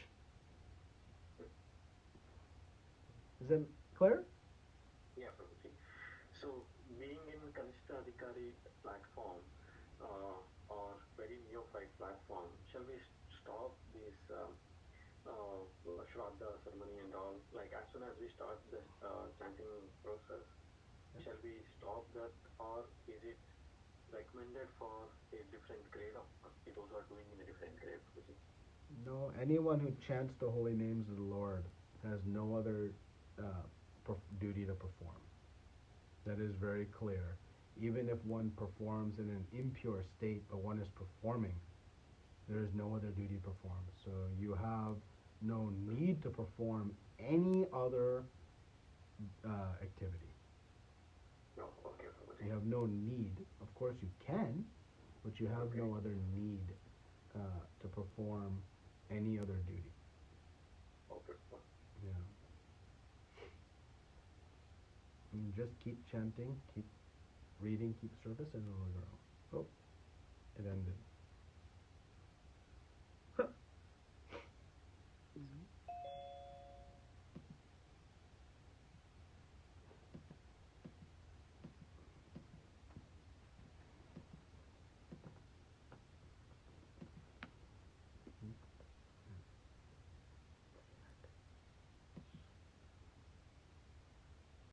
Is that clear? Yeah, Prabhuji. So being in Kanishta Adhikari platform or very neophyte platform, shall we stop this Shraddha ceremony and all? Like as soon as we start the chanting process, shall we stop that, or is it recommended for a different grade of people who are doing in a different grade? No, anyone who chants the holy names of the Lord has no other duty to perform. That is very clear. Even if one performs in an impure state, but one is performing, there is no other duty to perform. So you have no need to perform any other activity. No, okay, Prabhuji. You have no need. Of course you can, but you have no other need to perform any other duty. Okay. Yeah. And just keep chanting, keep reading, keep service, and it will grow. Oh, it ended.